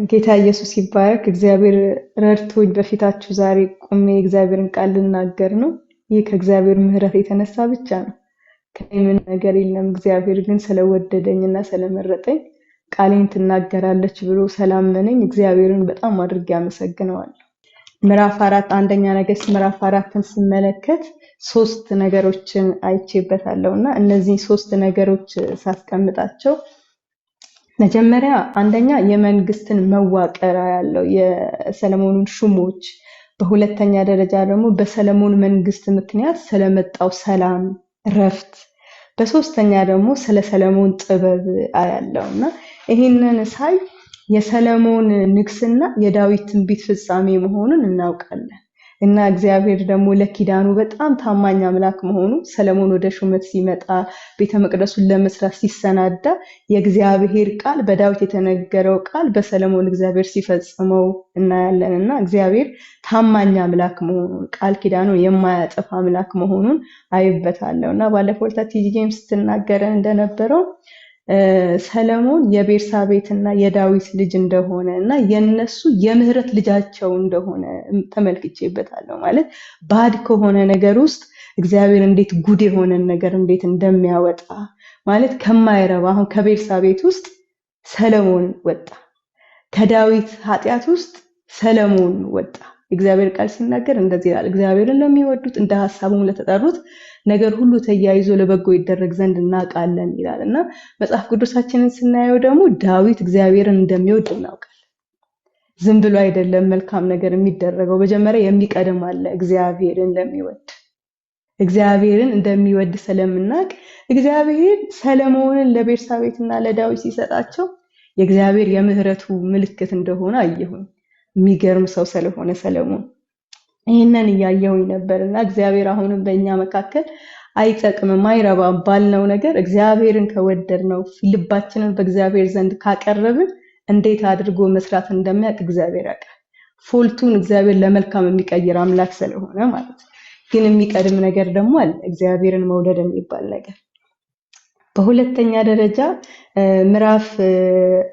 ጌታ ኢየሱስ ይባረክ። እግዚአብሔር ረድቶኝ በፊታችሁ ዛሬ ቆሜ የእግዚአብሔርን ቃል ልናገር ነው። ይህ ከእግዚአብሔር ምሕረት የተነሳ ብቻ ነው። ከኔ ምን ነገር የለም። እግዚአብሔር ግን ስለወደደኝና ስለመረጠኝ ቃሌን ትናገራለች ብሎ ስላመነኝ እግዚአብሔርን በጣም አድርጌ አመሰግነዋለሁ። ምዕራፍ 4 አንደኛ ነገሥት ምዕራፍ 4ን ስመለከት ሶስት ነገሮችን አይቼበታለሁና እነዚህ ሶስት ነገሮች ሳስቀምጣቸው መጀመሪያ አንደኛ የመንግስትን መዋቀር ያለው የሰለሞንን ሹሞች፣ በሁለተኛ ደረጃ ደግሞ በሰለሞን መንግስት ምክንያት ስለመጣው ሰላም ረፍት፣ በሶስተኛ ደግሞ ስለ ሰለሞን ጥበብ ያለውና ይሄንን ሳይ የሰለሞን ንግስና የዳዊት ትንቢት ፍጻሜ መሆኑን እናውቃለን። እና እግዚአብሔር ደግሞ ለኪዳኑ በጣም ታማኝ አምላክ መሆኑ ሰለሞን ወደ ሹመት ሲመጣ ቤተ መቅደሱን ለመስራት ሲሰናዳ የእግዚአብሔር ቃል በዳዊት የተነገረው ቃል በሰለሞን እግዚአብሔር ሲፈጽመው እናያለንና እግዚአብሔር ታማኝ አምላክ መሆኑን ቃል ኪዳኑን የማያጠፋ አምላክ መሆኑን አይበታለሁና ባለፈው ቲጂ ጄምስ ስትናገረን እንደነበረው ሰለሞን የቤርሳቤትና የዳዊት ልጅ እንደሆነ እና የነሱ የምህረት ልጃቸው እንደሆነ ተመልክቼበታለሁ። ማለት ባድ ከሆነ ነገር ውስጥ እግዚአብሔር እንዴት ጉድ የሆነን ነገር እንዴት እንደሚያወጣ ማለት ከማይረባ አሁን ከቤርሳቤት ውስጥ ሰለሞን ወጣ፣ ከዳዊት ኃጢያት ውስጥ ሰለሞን ወጣ። እግዚአብሔር ቃል ሲናገር እንደዚህ ይላል፣ እግዚአብሔርን ለሚወዱት እንደ ሐሳቡም ለተጠሩት ነገር ሁሉ ተያይዞ ለበጎ ይደረግ ዘንድ እናውቃለን ይላልና መጽሐፍ ቅዱሳችንን ስናየው ደግሞ ዳዊት እግዚአብሔርን እንደሚወድ እናውቃለን። ዝም ብሎ አይደለም መልካም ነገር የሚደረገው፣ መጀመሪያ የሚቀድም አለ። እግዚአብሔርን እንደሚወድ ስለምናውቅ እግዚአብሔር ሰለሞንን ለቤርሳቤትና ለዳዊት ሲሰጣቸው የእግዚአብሔር የምህረቱ ምልክት እንደሆነ አየሁኝ። የሚገርም ሰው ስለሆነ ሰለሞን ይሄንን ያያየው ነበርና እግዚአብሔር አሁንም በእኛ መካከል አይጠቅምም አይረባም ባልነው ነገር እግዚአብሔርን ከወደድነው ልባችንን በእግዚአብሔር ዘንድ ካቀረብን እንዴት አድርጎ መስራት እንደሚያውቅ እግዚአብሔር ያውቃል። ፎልቱን እግዚአብሔር ለመልካም የሚቀይር አምላክ ስለሆነ ማለት ነው። ግን የሚቀድም ነገር ደግሞ አለ፣ እግዚአብሔርን መውደድ የሚባል ነገር። በሁለተኛ ደረጃ ምዕራፍ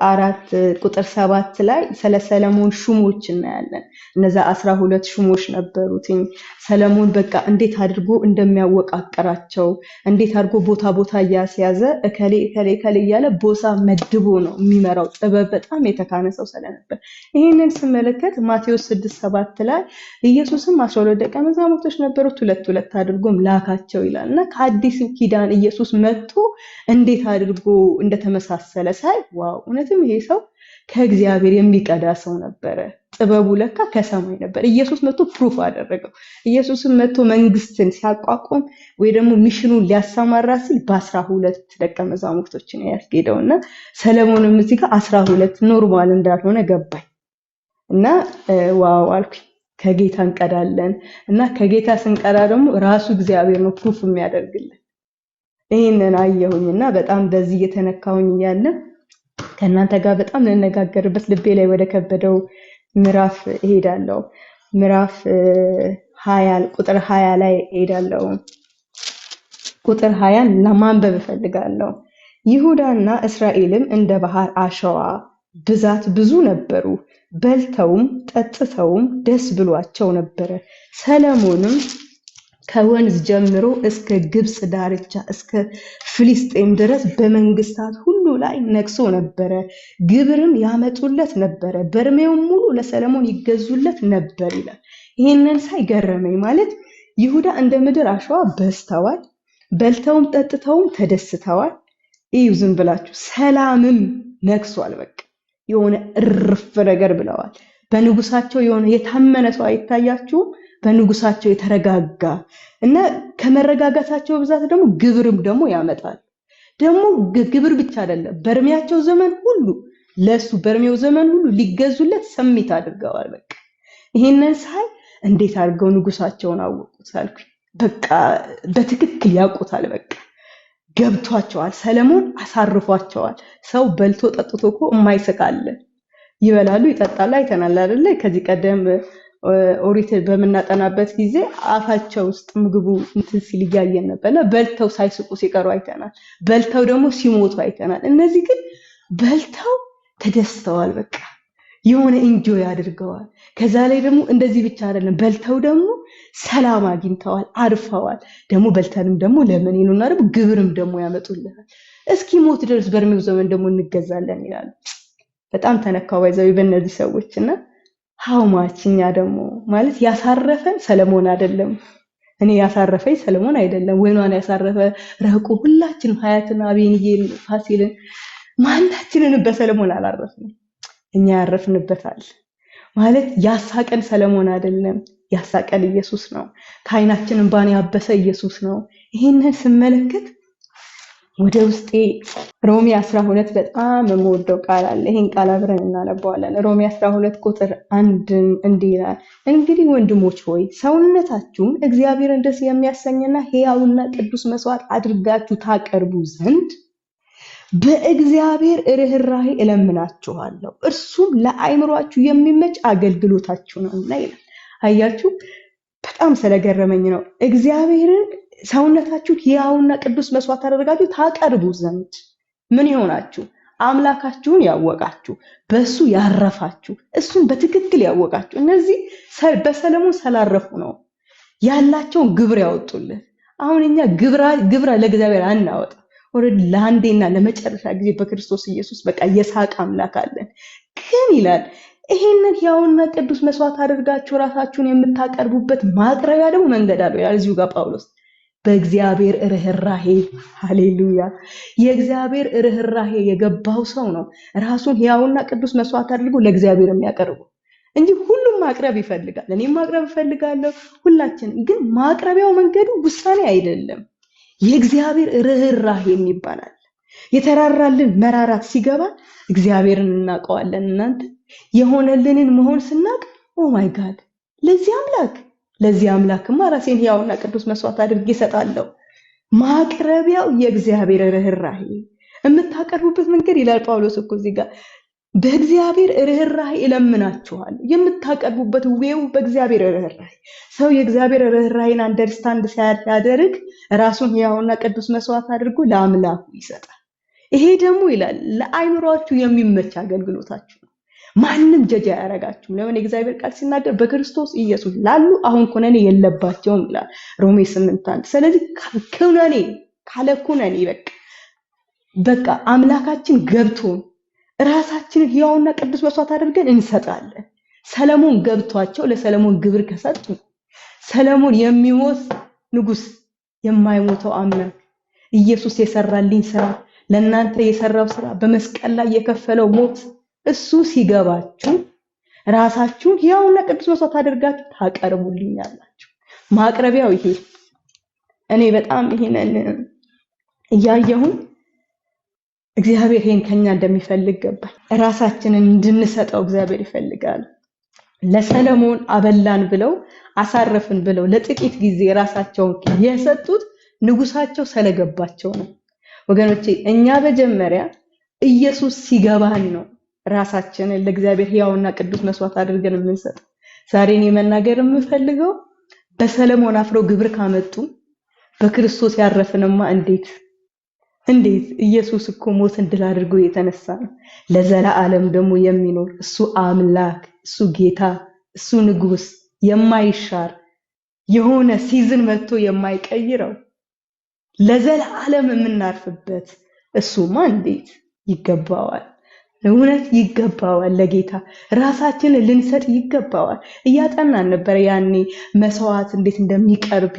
4 ቁጥር 7 ላይ ስለ ሰለሞን ሹሞች እናያለን። እነዛ 12 ሹሞች ነበሩት። ሰለሞን በቃ እንዴት አድርጎ እንደሚያወቃቀራቸው እንዴት አድርጎ ቦታ እያስያዘ እከሌ እያለ ቦሳ መድቦ ነው የሚመራው። ጥበብ በጣም የተካነሰው ስለነበር ይሄንን ስመለከት ማቴዎስ 6:7 ላይ ኢየሱስም 12 ደቀ መዛሙርቶች ነበሩት፣ ሁለት አድርጎም ላካቸው ይላልና ከአዲስ ኪዳን ኢየሱስ መጥቶ እንዴት አድርጎ እንደተመሳሰለ ሳይ ዋው እውነትም ይሄ ሰው ከእግዚአብሔር የሚቀዳ ሰው ነበረ። ጥበቡ ለካ ከሰማይ ነበር። ኢየሱስ መጥቶ ፕሩፍ አደረገው። ኢየሱስም መጥቶ መንግስትን ሲያቋቁም ወይ ደግሞ ሚሽኑን ሊያሰማራ ሲል በ12 ደቀ መዛሙርቶችን ያስጌደውና ሰለሞንም እዚህ ጋር 12 ኖርማል እንዳልሆነ ገባኝ እና ዋው አልኩኝ። ከጌታ እንቀዳለን እና ከጌታ ስንቀዳ ደግሞ ራሱ እግዚአብሔር ነው ፕሩፍ የሚያደርግልን። ይሄንን አየሁኝና በጣም በዚህ የተነካሁኝ ያለ ከእናንተ ጋር በጣም ልነጋገርበት ልቤ ላይ ወደ ከበደው ምዕራፍ እሄዳለሁ። ምዕራፍ 20 ቁጥር 20 ላይ እሄዳለሁ። ቁጥር 20 ለማንበብ እፈልጋለሁ። ይሁዳና እስራኤልም እንደ ባህር አሸዋ ብዛት ብዙ ነበሩ፣ በልተውም ጠጥተውም ደስ ብሏቸው ነበረ። ሰለሞንም ከወንዝ ጀምሮ እስከ ግብጽ ዳርቻ እስከ ፍልስጤም ድረስ በመንግስታት ሁሉ ላይ ነግሶ ነበረ። ግብርም ያመጡለት ነበረ፣ በርሜው ሙሉ ለሰለሞን ይገዙለት ነበር ይላል። ይሄንን ሳይገረመኝ ማለት ይሁዳ እንደ ምድር አሸዋ በዝተዋል፣ በልተውም ጠጥተውም ተደስተዋል። እዩ ዝም ብላችሁ ሰላምም ነግሷል። በቃ የሆነ እርፍ ነገር ብለዋል። በንጉሳቸው የሆነ የታመነ ሰው አይታያችሁም? በንጉሳቸው የተረጋጋ እና ከመረጋጋታቸው ብዛት ደግሞ ግብርም ደግሞ ያመጣል። ደግሞ ግብር ብቻ አይደለም፣ በርሜያቸው ዘመን ሁሉ ለሱ በርሜው ዘመን ሁሉ ሊገዙለት ሰሚት አድርገዋል። በቃ ይሄንን ሳይ እንዴት አድርገው ንጉሳቸውን አወቁት አልኩኝ። በቃ በትክክል ያውቁታል። በቃ ገብቷቸዋል። ሰለሞን አሳርፏቸዋል። ሰው በልቶ ጠጥቶ እኮ የማይስቃለ ይበላሉ ይጠጣሉ አይተናል አይደለ? ከዚህ ቀደም ኦሪት በመናጠናበት ጊዜ አፋቸው ውስጥ ምግቡ እንትን ሲል ያያየን ነበርና በልተው ሳይስቁ ሲቀሩ አይተናል። በልተው ደግሞ ሲሞቱ አይተናል። እነዚህ ግን በልተው ተደስተዋል። በቃ የሆነ ኢንጆይ አድርገዋል። ከዛ ላይ ደግሞ እንደዚህ ብቻ አይደለም፣ በልተው ደግሞ ሰላም አግኝተዋል፣ አርፈዋል። ደግሞ በልተንም ደግሞ ለምን ይሉና ደግሞ ግብርም ደግሞ ያመጡልናል። እስኪ ሞት ድረስ በእድሜው ዘመን ደግሞ እንገዛለን ይላሉ። በጣም ተነካው ባይዘው በእነዚህ ሰዎች እና ሃውማች እኛ ደግሞ ማለት ያሳረፈን ሰለሞን አይደለም። እኔ ያሳረፈኝ ሰለሞን አይደለም። ወይኗን ያሳረፈ ረቁ ሁላችንም ሀያትን፣ አቤንዬን፣ ፋሲልን ማናችንን በሰለሞን አላረፍንም። እኛ ያረፍንበታል ማለት ያሳቀን ሰለሞን አይደለም፣ ያሳቀን ኢየሱስ ነው። ከዓይናችን እንባን ያበሰ ኢየሱስ ነው። ይሄንን ስመለከት ወደ ውስጤ ሮሜ 12 በጣም የምወደው ቃል አለ። ይሄን ቃል አብረን እናነባዋለን። ሮሜ 12 ቁጥር 1 እንዲህ ይላል፣ እንግዲህ ወንድሞች ሆይ ሰውነታችሁን እግዚአብሔርን ደስ የሚያሰኝና ሕያውና ቅዱስ መስዋዕት አድርጋችሁ ታቀርቡ ዘንድ በእግዚአብሔር ርህራሄ እለምናችኋለሁ፣ እርሱም ለአእምሯችሁ የሚመች አገልግሎታችሁ ነውና ይላል። አያችሁ፣ በጣም ስለገረመኝ ነው። እግዚአብሔርን ሰውነታችሁ ሕያውና ቅዱስ መስዋዕት አድርጋችሁ ታቀርቡ ዘንድ ምን ይሆናችሁ? አምላካችሁን ያወቃችሁ፣ በሱ ያረፋችሁ፣ እሱን በትክክል ያወቃችሁ። እነዚህ በሰለሞን ስላረፉ ነው ያላቸውን ግብር ያወጡልን። አሁን እኛ ግብራ ለእግዚአብሔር አናወጣ። ወረድ ለአንዴና ለመጨረሻ ጊዜ በክርስቶስ ኢየሱስ በቃ የሳቅ አምላክ አለን። ግን ይላል ይሄንን ሕያውና ቅዱስ መስዋዕት አድርጋችሁ ራሳችሁን የምታቀርቡበት ማቅረቢያ ደግሞ መንገድ አለው ይላል እዚሁ ጋር ጳውሎስ። በእግዚአብሔር ርህራሄ። ሃሌሉያ! የእግዚአብሔር ርህራሄ የገባው ሰው ነው ራሱን ሕያውና ቅዱስ መስዋዕት አድርጎ ለእግዚአብሔር የሚያቀርቡ እንጂ ሁሉም ማቅረብ ይፈልጋል። እኔም ማቅረብ እፈልጋለሁ፣ ሁላችንም። ግን ማቅረቢያው መንገዱ ውሳኔ አይደለም። የእግዚአብሔር ርህራሄ ይባላል። የተራራልን መራራት ሲገባ እግዚአብሔርን እናውቀዋለን። እናንተ የሆነልንን መሆን ስናቅ ኦ ማይ ጋድ ለዚህ አምላክማ ራሴን ሕያውና ቅዱስ መስዋዕት አድርጌ እሰጣለሁ። ማቅረቢያው የእግዚአብሔር ርህራሄ የምታቀርቡበት መንገድ ይላል ጳውሎስ እኮ እዚህ ጋር በእግዚአብሔር ርህራሄ እለምናችኋለሁ። የምታቀርቡበት ዌው በእግዚአብሔር ርህራሄ። ሰው የእግዚአብሔር ርህራሄን አንደርስታንድ ሲያደርግ ራሱን ሕያውና ቅዱስ መስዋዕት አድርጎ ለአምላኩ ይሰጣል። ይሄ ደግሞ ይላል ለአእምሯችሁ የሚመች አገልግሎታችሁ ነው። ማንም ጀጃ ያረጋችሁም። ለምን የእግዚአብሔር ቃል ሲናገር በክርስቶስ ኢየሱስ ላሉ አሁን ኩነኔ የለባቸውም ይላል ሮሜ 8:1። ስለዚህ ኩነኔ በቃ አምላካችን ገብቶን ራሳችንን ሕያውና ቅዱስ መስዋዕት አድርገን እንሰጣለን። ሰለሞን ገብቷቸው ለሰለሞን ግብር ከሰጡ ሰለሞን የሚሞት ንጉስ፣ የማይሞተው አምላክ ኢየሱስ የሰራልኝ ስራ፣ ለእናንተ የሰራው ስራ፣ በመስቀል ላይ የከፈለው ሞት እሱ ሲገባችሁ ራሳችሁን ሕያውና ቅዱስ መስዋዕት አድርጋችሁ ታቀርቡልኛላችሁ። ማቅረቢያው ይሄ። እኔ በጣም ይሄንን እያየሁን እግዚአብሔር ይሄን ከኛ እንደሚፈልግ ገባኝ። ራሳችንን እንድንሰጠው እግዚአብሔር ይፈልጋል። ለሰለሞን አበላን ብለው አሳረፍን ብለው ለጥቂት ጊዜ ራሳቸውን የሰጡት ንጉሳቸው ስለገባቸው ነው። ወገኖቼ እኛ በመጀመሪያ ኢየሱስ ሲገባን ነው ራሳችንን ለእግዚአብሔር ሕያውና ቅዱስ መስዋዕት አድርገን የምንሰጠው። ዛሬ እኔ መናገር የምፈልገው በሰለሞን አፍረው ግብር ካመጡ በክርስቶስ ያረፍንማ እንዴት ኢየሱስ እኮ ሞትን ድል አድርጎ የተነሳ ነው። ለዘላለም ደግሞ የሚኖር እሱ አምላክ፣ እሱ ጌታ፣ እሱ ንጉስ፣ የማይሻር የሆነ ሲዝን መጥቶ የማይቀይረው ለዘላለም የምናርፍበት እሱማ እንዴት ይገባዋል። እውነት ይገባዋል። ለጌታ ራሳችንን ልንሰጥ ይገባዋል። እያጠናን ነበር ያኔ መስዋዕት እንዴት እንደሚቀርብ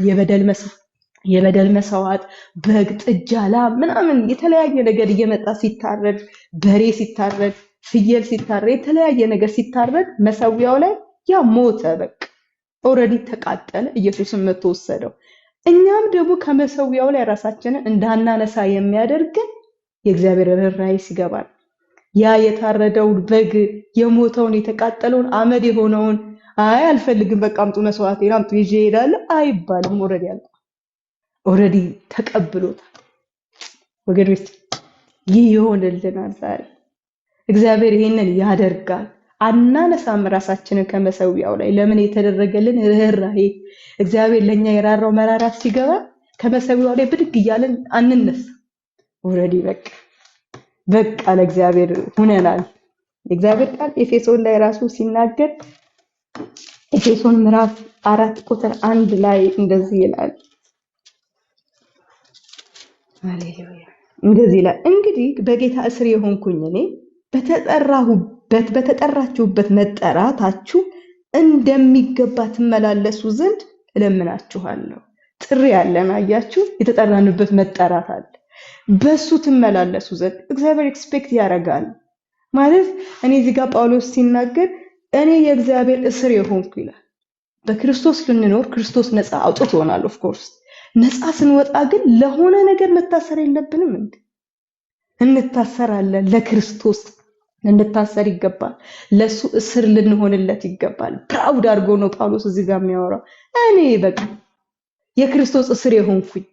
የበደል መስዋዕት፣ በግ፣ ጥጃ፣ ላም ምናምን የተለያየ ነገር እየመጣ ሲታረድ፣ በሬ ሲታረድ፣ ፍየል ሲታረድ፣ የተለያየ ነገር ሲታረድ መሰዊያው ላይ ያ ሞተ፣ በቃ ኦልሬዲ ተቃጠለ። ኢየሱስን መጥቶ ወሰደው። እኛም ደግሞ ከመሰዊያው ላይ ራሳችንን እንዳናነሳ የሚያደርገን የእግዚአብሔር ርህራሄ ሲገባል። ያ የታረደው በግ የሞተውን የተቃጠለውን አመድ የሆነውን አይ አልፈልግም በቃ አምጡ መስዋዕቴን አምጡ ይዤ እሄዳለሁ አይባልም። ኦልሬዲ ተቀብሎታል። ወገኖች ይህ ይሆንልናል ዛሬ። እግዚአብሔር ይሄንን ያደርጋል። አናነሳም ራሳችንን ከመሰዊያው ላይ። ለምን? የተደረገልን ርህራሄ እግዚአብሔር ለኛ የራራው መራራት ሲገባ ከመሰዊያው ላይ ብድግ እያለን አንነሳ። ኦልሬዲ በቃ ለእግዚአብሔር ሆነናል። የእግዚአብሔር ቃል ኤፌሶን ላይ ራሱ ሲናገር ኤፌሶን ምዕራፍ 4 ቁጥር 1 ላይ እንደዚህ ይላል። ሃሌሉያ እንደዚህ ይላል፣ እንግዲህ በጌታ እስር የሆንኩኝ እኔ በተጠራችሁበት መጠራታችሁ እንደሚገባ ትመላለሱ ዘንድ እለምናችኋለሁ። ጥሪ ያለን አያችሁ፣ የተጠራንበት መጠራት አለ። በሱ ትመላለሱ ዘንድ እግዚአብሔር ኤክስፔክት ያደርጋል ማለት። እኔ እዚህ ጋር ጳውሎስ ሲናገር እኔ የእግዚአብሔር እስር የሆንኩ ይላል። በክርስቶስ ልንኖር ክርስቶስ ነፃ አውጥቶናል። ኦፍ ኮርስ ነፃ ስንወጣ ግን ለሆነ ነገር መታሰር የለብንም እንዴ? እንታሰራለን። ለክርስቶስ እንታሰር ይገባል። ለሱ እስር ልንሆንለት ይገባል። ፕራውድ አድርጎ ነው ጳውሎስ እዚህ ጋር የሚያወራው። እኔ በቃ የክርስቶስ እስር የሆንኩኝ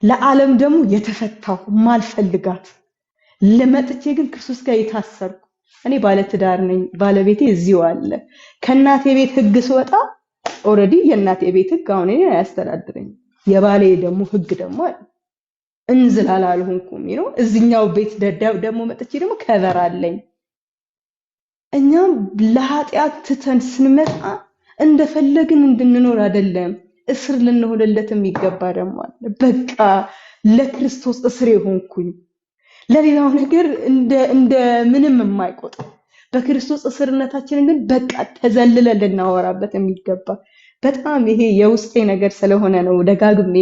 ለዓለም ደግሞ የተፈታሁ ማልፈልጋት ለመጥቼ ግን ክርስቶስ ጋር የታሰርኩ እኔ ባለትዳር ነኝ። ባለቤቴ እዚሁ አለ። ከእናቴ ቤት ህግ ስወጣ ኦሬዲ የእናቴ ቤት ህግ አሁን እኔ አያስተዳድረኝ። የባሌ ደግሞ ህግ ደግሞ አለ። እንዝላል አልሆንኩም ነው። እዚህኛው ቤት ደግሞ መጥቼ ደግሞ ከበር አለኝ። እኛም ለኃጢአት ትተን ስንመጣ እንደፈለግን እንድንኖር አይደለም፣ እስር ልንሆንለት የሚገባ ደግሞ አለ። በቃ ለክርስቶስ እስር የሆንኩኝ ለሌላው ነገር እንደ ምንም የማይቆጥር በክርስቶስ እስርነታችንን ግን በቃ ተዘልለን ልናወራበት የሚገባ በጣም ይሄ የውስጤ ነገር ስለሆነ ነው ደጋግሜ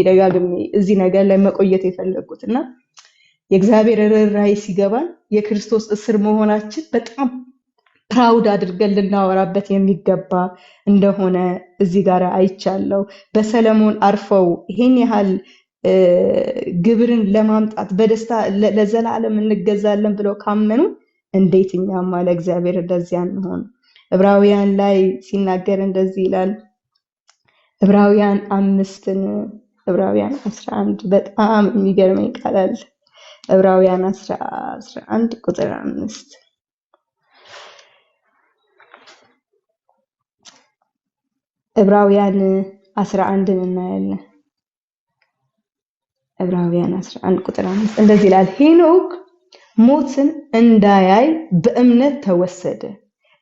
እዚህ ነገር ላይ መቆየት የፈለኩትና የእግዚአብሔር ርኅራኄ ሲገባን የክርስቶስ እስር መሆናችን በጣም ፕራውድ አድርገን ልናወራበት የሚገባ እንደሆነ እዚህ ጋር አይቻለሁ። በሰለሞን አርፈው ይሄን ያህል ግብርን ለማምጣት በደስታ ለዘላለም እንገዛለን ብለው ካመኑ እንዴት እኛም አለ እግዚአብሔር እንደዚህ አንሆን? ዕብራውያን ላይ ሲናገር እንደዚህ ይላል። ዕብራውያን 11 በጣም የሚገርመኝ ቃል አለ። ዕብራውያን 11 ቁጥር 5 ዕብራውያን 11 እናያለን። ዕብራውያን 11 ቁጥር 5 እንደዚህ ይላል፣ ሄኖክ ሞትን እንዳያይ በእምነት ተወሰደ፣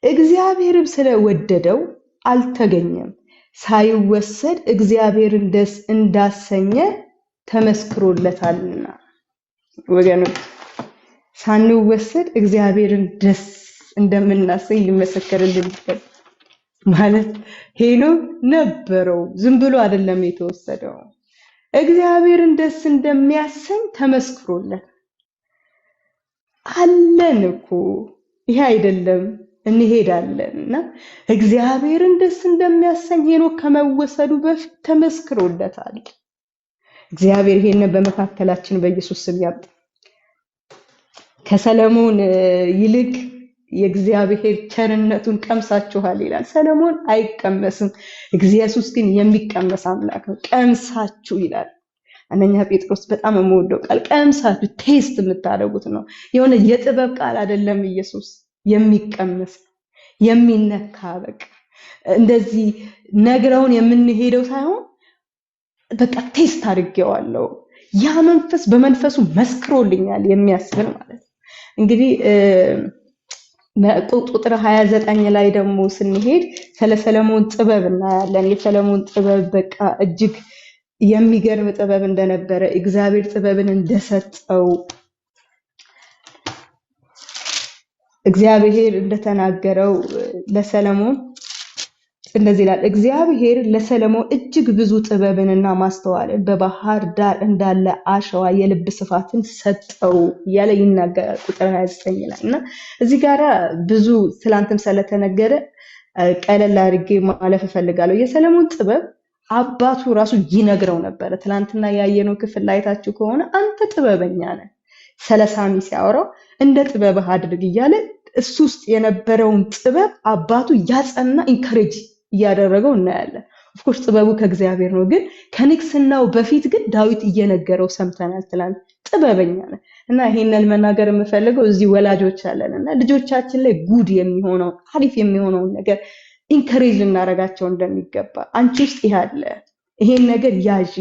እግዚአብሔርም ስለወደደው አልተገኘም፣ ሳይወሰድ እግዚአብሔርን ደስ እንዳሰኘ ተመስክሮለታልና። ወገኖች ሳንወሰድ እግዚአብሔርን ደስ እንደምናሰኝ ሊመሰከርልን ይገባል። ማለት ሄኖክ ነበረው፣ ዝም ብሎ አይደለም የተወሰደው። እግዚአብሔርን ደስ እንደሚያሰኝ ተመስክሮለት አለን እኮ። ይሄ አይደለም እንሄዳለንና እግዚአብሔርን ደስ እንደሚያሰኝ ሄኖክ ከመወሰዱ በፊት ተመስክሮለታል። እግዚአብሔር ይሄንን በመካከላችን በኢየሱስ ስም ያምጣ። ከሰለሞን ይልቅ የእግዚአብሔር ቸርነቱን ቀምሳችኋል ይላል። ሰለሞን አይቀመስም፣ ኢየሱስ ግን የሚቀመስ አምላክ ነው። ቀምሳችሁ ይላል። አንደኛ ጴጥሮስ በጣም የምወደው ቃል ቀምሳችሁ ቴስት የምታደርጉት ነው። የሆነ የጥበብ ቃል አይደለም። ኢየሱስ የሚቀመስ የሚነካ በቃ እንደዚህ ነግረውን የምንሄደው ሳይሆን በቃ ቴስት አድርጌዋለሁ፣ ያ መንፈስ በመንፈሱ መስክሮልኛል የሚያስብል ማለት ነው። እንግዲህ ቁጥር 29 ላይ ደግሞ ስንሄድ ስለ ሰለሞን ጥበብ እናያለን። የሰለሞን ጥበብ በቃ እጅግ የሚገርም ጥበብ እንደነበረ እግዚአብሔር ጥበብን እንደሰጠው እግዚአብሔር እንደተናገረው ለሰለሞን እንደዚህ ይላል። እግዚአብሔር ለሰለሞን እጅግ ብዙ ጥበብንና ማስተዋልን በባህር ዳር እንዳለ አሸዋ የልብ ስፋትን ሰጠው እያለ ይናገራል ቁጥር 29 ላይ እና እዚህ ጋራ ብዙ ትላንትም ስለተነገረ ቀለል አድርጌ ማለፍ እፈልጋለሁ። የሰለሞን ጥበብ አባቱ ራሱ ይነግረው ነበር። ትላንትና ያየነው ክፍል ላይ ታችሁ ከሆነ አንተ ጥበበኛ ነህ ሰለሳሚ ሲያወራው እንደ ጥበብህ አድርግ እያለ እሱ ውስጥ የነበረውን ጥበብ አባቱ ያጸና ኢንካሬጅ እያደረገው እናያለን። ኦፍ ኮርስ ጥበቡ ከእግዚአብሔር ነው፣ ግን ከንግስናው በፊት ግን ዳዊት እየነገረው ሰምተናል። ትላንት ጥበበኛ ነህ እና ይሄንን መናገር የምፈልገው እዚህ ወላጆች አለንና ልጆቻችን ላይ ጉድ የሚሆነው አሪፍ የሚሆነውን ነገር ኢንካሬጅ ልናረጋቸው እንደሚገባ አንቺ ውስጥ ይሄ አለ፣ ይሄን ነገር ያዢ፣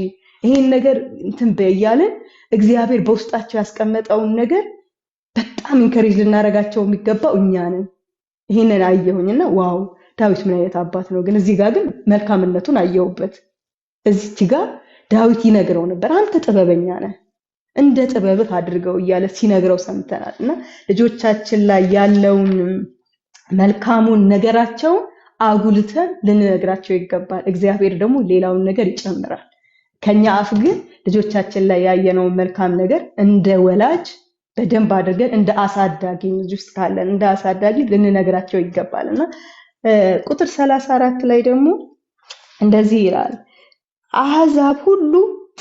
ይሄን ነገር እንትን በያለን እግዚአብሔር በውስጣቸው ያስቀመጠውን ነገር በጣም በጣም ኢንከሬጅ ልናረጋቸው የሚገባው እኛ ነን። ይሄንን አየሁኝና ዋው ዳዊት ምን አይነት አባት ነው። ግን እዚህ ጋር ግን መልካምነቱን አየሁበት። እዚህ ጋር ዳዊት ይነግረው ነበር አንተ ጥበበኛ ነህ እንደ ጥበብህ አድርገው እያለ ሲነግረው ሰምተናል። እና ልጆቻችን ላይ ያለውን መልካሙን ነገራቸው አጉልተን ልንነግራቸው ይገባል። እግዚአብሔር ደግሞ ሌላውን ነገር ይጨምራል። ከኛ አፍ ግን ልጆቻችን ላይ ያየነውን መልካም ነገር እንደ ወላጅ በደንብ አድርገን እንደ አሳዳጊ ልጅ ውስጥ ካለን እንደ አሳዳጊ ልንነግራቸው ይገባልና ቁጥር 34 ላይ ደግሞ እንደዚህ ይላል አሕዛብ ሁሉ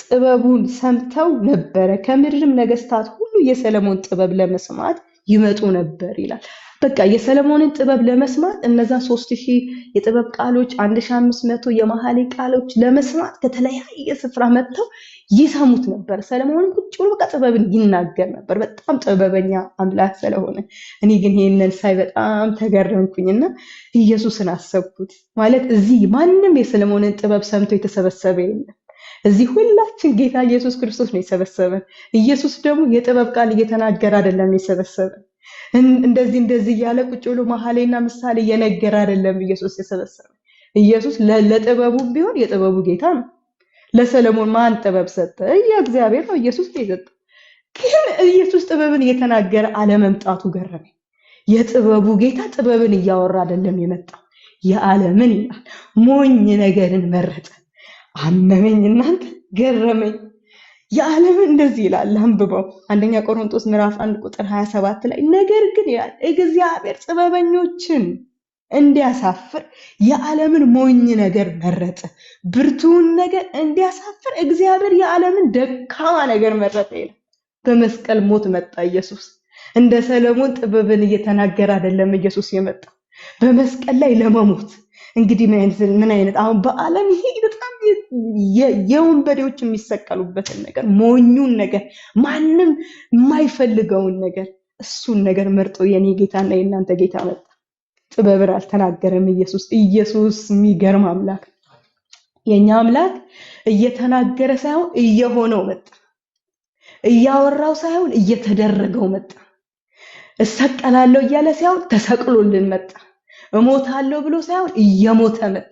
ጥበቡን ሰምተው ነበረ፣ ከምድርም ነገስታት ሁሉ የሰለሞን ጥበብ ለመስማት ይመጡ ነበር ይላል። በቃ የሰለሞንን ጥበብ ለመስማት እነዛ 3000 የጥበብ ቃሎች 1500 የመኃልየ ቃሎች ለመስማት ከተለያየ ስፍራ መጥተው ይሰሙት ነበር። ሰለሞን ቁጭ ብሎ በቃ ጥበብን ይናገር ነበር፣ በጣም ጥበበኛ አምላክ ስለሆነ። እኔ ግን ይሄንን ሳይ በጣም ተገረምኩኝና ኢየሱስን አሰብኩት። ማለት እዚህ ማንም የሰለሞንን ጥበብ ሰምቶ የተሰበሰበ የለም። እዚህ ሁላችን ጌታ ኢየሱስ ክርስቶስ ነው የሰበሰበን። ኢየሱስ ደግሞ የጥበብ ቃል እየተናገረ አይደለም የሰበሰበን። እንደዚህ እያለ ቁጭ ብሎ መኃልየና ምሳሌ እየነገረ አይደለም ኢየሱስ የሰበሰበን። ኢየሱስ ለጥበቡ ቢሆን የጥበቡ ጌታ ነው። ለሰለሞን ማን ጥበብ ሰጠ? እግዚአብሔር ነው። ኢየሱስ ነው የሰጠው። ግን ኢየሱስ ጥበብን እየተናገረ አለመምጣቱ ገረመኝ። የጥበቡ ጌታ ጥበብን እያወራ አይደለም የመጣው፣ የዓለምን ይላል ሞኝ ነገርን መረጠ። አመመኝ እናንተ ገረመኝ። የዓለምን እንደዚህ ይላል አንብበው። አንደኛ ቆሮንቶስ ምዕራፍ 1 ቁጥር 27 ላይ ነገር ግን ይላል እግዚአብሔር ጥበበኞችን እንዲያሳፍር የዓለምን ሞኝ ነገር መረጠ፣ ብርቱውን ነገር እንዲያሳፍር እግዚአብሔር የዓለምን ደካማ ነገር መረጠ ይላል። በመስቀል ሞት መጣ ኢየሱስ። እንደ ሰለሞን ጥበብን እየተናገረ አይደለም ኢየሱስ የመጣው፣ በመስቀል ላይ ለመሞት። እንግዲህ ምን አይነት አሁን በዓለም ይሄ በጣም የወንበዴዎች የሚሰቀሉበትን ነገር፣ ሞኙን ነገር፣ ማንም የማይፈልገውን ነገር፣ እሱን ነገር መርጦ የኔ ጌታና የእናንተ ጌታ መጣ። ጥበብን አልተናገረም ኢየሱስ። ኢየሱስ የሚገርም አምላክ። የኛ አምላክ እየተናገረ ሳይሆን እየሆነው መጣ። እያወራው ሳይሆን እየተደረገው መጣ። እሰቀላለሁ እያለ ሳይሆን ተሰቅሎልን መጣ። እሞታለሁ ብሎ ሳይሆን እየሞተ መጣ።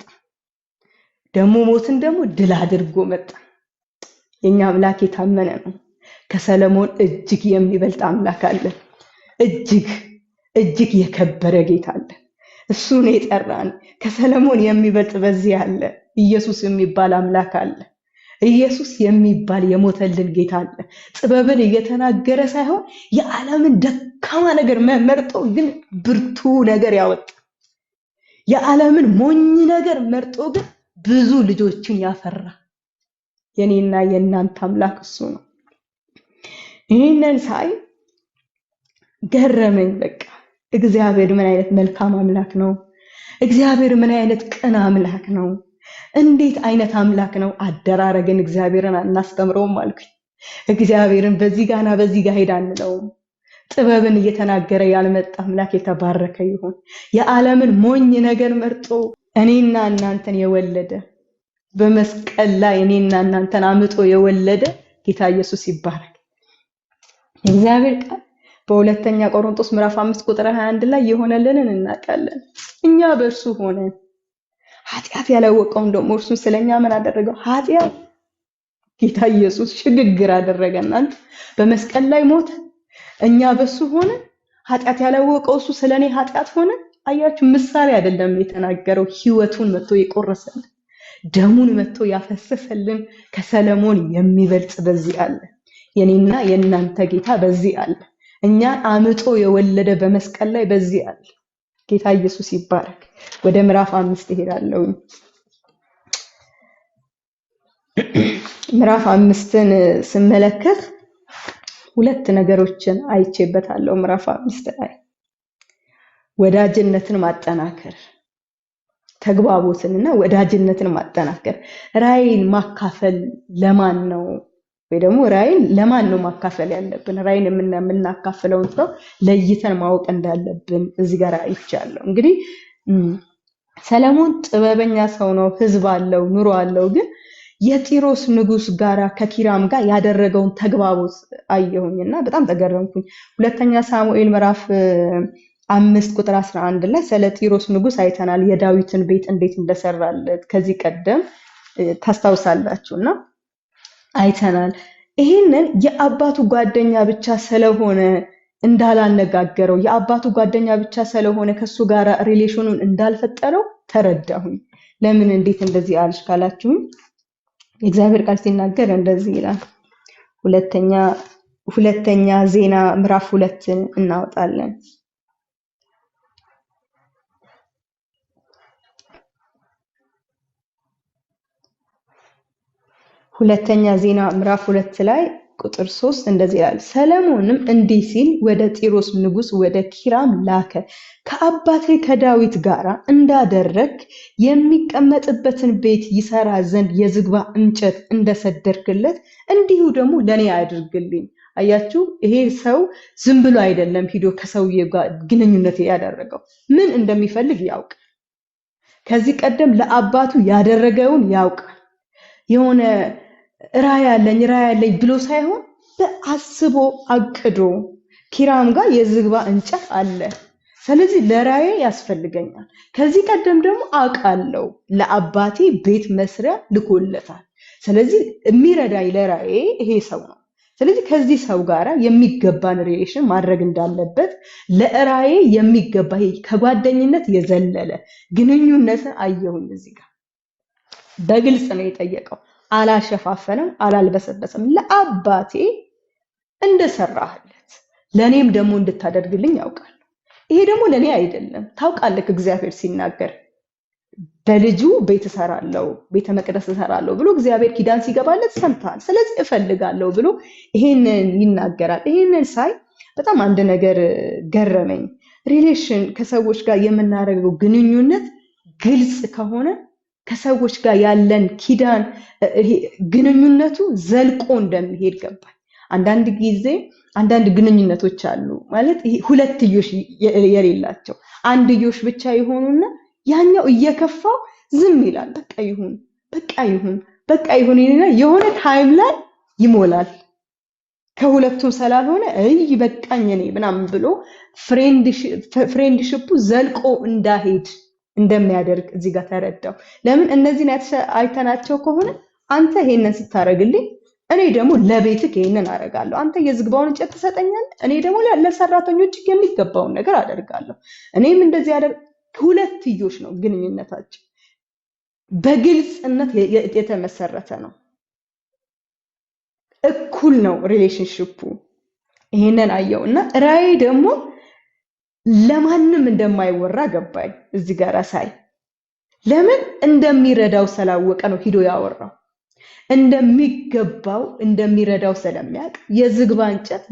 ደግሞ ሞትን ደግሞ ድል አድርጎ መጣ። የኛ አምላክ የታመነ ነው። ከሰለሞን እጅግ የሚበልጥ አምላክ አለ። እጅግ የከበረ ጌታ አለ። እሱ ነው የጠራን። ከሰለሞን የሚበልጥ በዚህ አለ። ኢየሱስ የሚባል አምላክ አለ። ኢየሱስ የሚባል የሞተልን ጌታ አለ። ጥበብን እየተናገረ ሳይሆን የዓለምን ደካማ ነገር መርጦ ግን ብርቱ ነገር ያወጣ፣ የዓለምን ሞኝ ነገር መርጦ ግን ብዙ ልጆችን ያፈራ የኔና የእናንተ አምላክ እሱ ነው። ይሄንን ሳይ ገረመኝ። በቃ እግዚአብሔር ምን አይነት መልካም አምላክ ነው! እግዚአብሔር ምን አይነት ቅን አምላክ ነው! እንዴት አይነት አምላክ ነው! አደራረግን እግዚአብሔርን አናስተምረውም አልኩኝ። እግዚአብሔርን በዚህ ጋና በዚህ ጋር ሄዳ አንለውም። ጥበብን እየተናገረ ያልመጣ አምላክ የተባረከ ይሁን። የዓለምን ሞኝ ነገር መርጦ እኔና እናንተን የወለደ፣ በመስቀል ላይ እኔና እናንተን አምጦ የወለደ ጌታ ኢየሱስ ይባረክ። እግዚአብሔር ቃል በሁለተኛ ቆሮንቶስ ምዕራፍ 5 ቁጥር 21 ላይ የሆነልንን እናውቃለን። እኛ በእርሱ ሆነን ኃጢአት ያላወቀውን ደግሞ እርሱ ስለኛ ምን አደረገው? ኃጢአት ጌታ ኢየሱስ ሽግግር አደረገና በመስቀል ላይ ሞተ። እኛ በሱ ሆነን ኃጢአት ያላወቀው እሱ ስለኔ ኃጢአት ሆነ። አያችሁ፣ ምሳሌ አይደለም የተናገረው፣ ህይወቱን መጥቶ የቆረሰልን፣ ደሙን መጥቶ ያፈሰሰልን ከሰለሞን የሚበልጥ በዚህ አለ። የኔና የእናንተ ጌታ በዚህ አለ። እኛ አምጦ የወለደ በመስቀል ላይ በዚህ አለ። ጌታ ኢየሱስ ይባረክ። ወደ ምዕራፍ 5 እሄዳለሁ። ምዕራፍ 5ን ስመለከት ሁለት ነገሮችን አይቼበታለሁ። ምዕራፍ 5 ላይ ወዳጅነትን ማጠናከር፣ ተግባቦትንና ወዳጅነትን ማጠናከር። ራዕይን ማካፈል ለማን ነው? ወይ ደግሞ ራዕይን ለማን ነው ማካፈል ያለብን? ራዕይን የምናካፍለውን ሰው ለይተን ማወቅ እንዳለብን እዚህ ጋር አይቻለሁ። እንግዲህ ሰለሞን ጥበበኛ ሰው ነው፣ ህዝብ አለው፣ ኑሮ አለው። ግን የጢሮስ ንጉስ ጋራ ከኪራም ጋር ያደረገውን ተግባቦት አየሁኝና በጣም ተገረምኩኝ። ሁለተኛ ሳሙኤል ምዕራፍ 5:11 ላይ ስለ ጢሮስ ንጉስ አይተናል፣ የዳዊትን ቤት እንዴት እንደሰራለት ከዚህ ቀደም ታስታውሳላችሁና አይተናል። ይሄንን የአባቱ ጓደኛ ብቻ ስለሆነ እንዳላነጋገረው የአባቱ ጓደኛ ብቻ ስለሆነ ከሱ ጋር ሪሌሽኑን እንዳልፈጠረው ተረዳሁኝ። ለምን እንዴት እንደዚህ አልሽ ካላችሁኝ የእግዚአብሔር ቃል ሲናገር እንደዚህ ይላል። ሁለተኛ ዜና ምዕራፍ 2ን እናወጣለን። ሁለተኛ ዜና ምዕራፍ 2 ላይ ቁጥር 3 እንደዚህ ይላል። ሰለሞንም እንዲህ ሲል ወደ ጢሮስ ንጉስ ወደ ኪራም ላከ፣ ከአባቴ ከዳዊት ጋር እንዳደረግ የሚቀመጥበትን ቤት ይሰራ ዘንድ የዝግባ እንጨት እንደሰደርክለት እንዲሁ ደግሞ ለኔ አድርግልኝ። አያችሁ፣ ይሄ ሰው ዝም ብሎ አይደለም ሂዶ ከሰውዬው ጋር ግንኙነት ያደረገው፣ ምን እንደሚፈልግ ያውቃል። ከዚህ ቀደም ለአባቱ ያደረገውን ያውቃል። የሆነ ራዕይ ያለኝ ብሎ ሳይሆን በአስቦ አቅዶ ኪራም ጋር የዝግባ እንጨት አለ፣ ስለዚህ ለራዕይ ያስፈልገኛል። ከዚህ ቀደም ደግሞ አውቃለሁ ለአባቴ ቤት መስሪያ ልኮለታል። ስለዚህ የሚረዳኝ ለራዕይ ይሄ ሰው ነው። ስለዚህ ከዚህ ሰው ጋር የሚገባን ሪሌሽን ማድረግ እንዳለበት ለራዕይ የሚገባ ከጓደኝነት የዘለለ ግንኙነትን አየሁኝ። እዚህ ጋር በግልጽ ነው የጠየቀው። አላሸፋፈነም፣ አላልበሰበሰም። ለአባቴ እንደሰራህለት ለኔም ደግሞ እንድታደርግልኝ ያውቃል። ይሄ ደግሞ ለኔ አይደለም፣ ታውቃለህ። እግዚአብሔር ሲናገር በልጁ ቤት እሰራለሁ፣ ቤተ መቅደስ እሰራለሁ ብሎ እግዚአብሔር ኪዳን ሲገባለት ሰምተሃል። ስለዚህ እፈልጋለሁ ብሎ ይሄንን ይናገራል። ይሄንን ሳይ በጣም አንድ ነገር ገረመኝ። ሪሌሽን ከሰዎች ጋር የምናደርገው ግንኙነት ግልጽ ከሆነ ከሰዎች ጋር ያለን ኪዳን ግንኙነቱ ዘልቆ እንደሚሄድ ገባኝ። አንዳንድ ጊዜ አንዳንድ ግንኙነቶች አሉ ማለት ይሄ ሁለትዮሽ የሌላቸው አንድዮሽ ብቻ የሆኑና ያኛው እየከፋው ዝም ይላል። በቃ ይሁን ይልና የሆነ ታይም ላይ ይሞላል። ከሁለቱም ስላልሆነ በቃኝ እኔ ምናምን ብሎ ፍሬንድሺፑ ዘልቆ እንዳሄድ እንደሚያደርግ እዚህ ጋር ተረዳው። ለምን እነዚህን አይተናቸው ከሆነ አንተ ይሄንን ስታረግልኝ እኔ ደግሞ ለቤትህ ይሄንን አደርጋለሁ። አንተ የዝግባውን እንጨት ትሰጠኛለህ፣ እኔ ደግሞ ለሰራተኞች የሚገባውን ነገር አደርጋለሁ። እኔም እንደዚህ ሁለትዮሽ ነው ግንኙነታቸው፣ በግልጽነት የተመሰረተ ነው። እኩል ነው ሪሌሽንሺፑ። ይሄንን አየውና ራዕይ ደግሞ ለማንም እንደማይወራ ገባኝ እዚህ ጋር ሳይ። ለምን እንደሚረዳው ስላወቀ ነው ሂዶ ያወራው። እንደሚረዳው ስለሚያውቅ የዝግባ እንጨት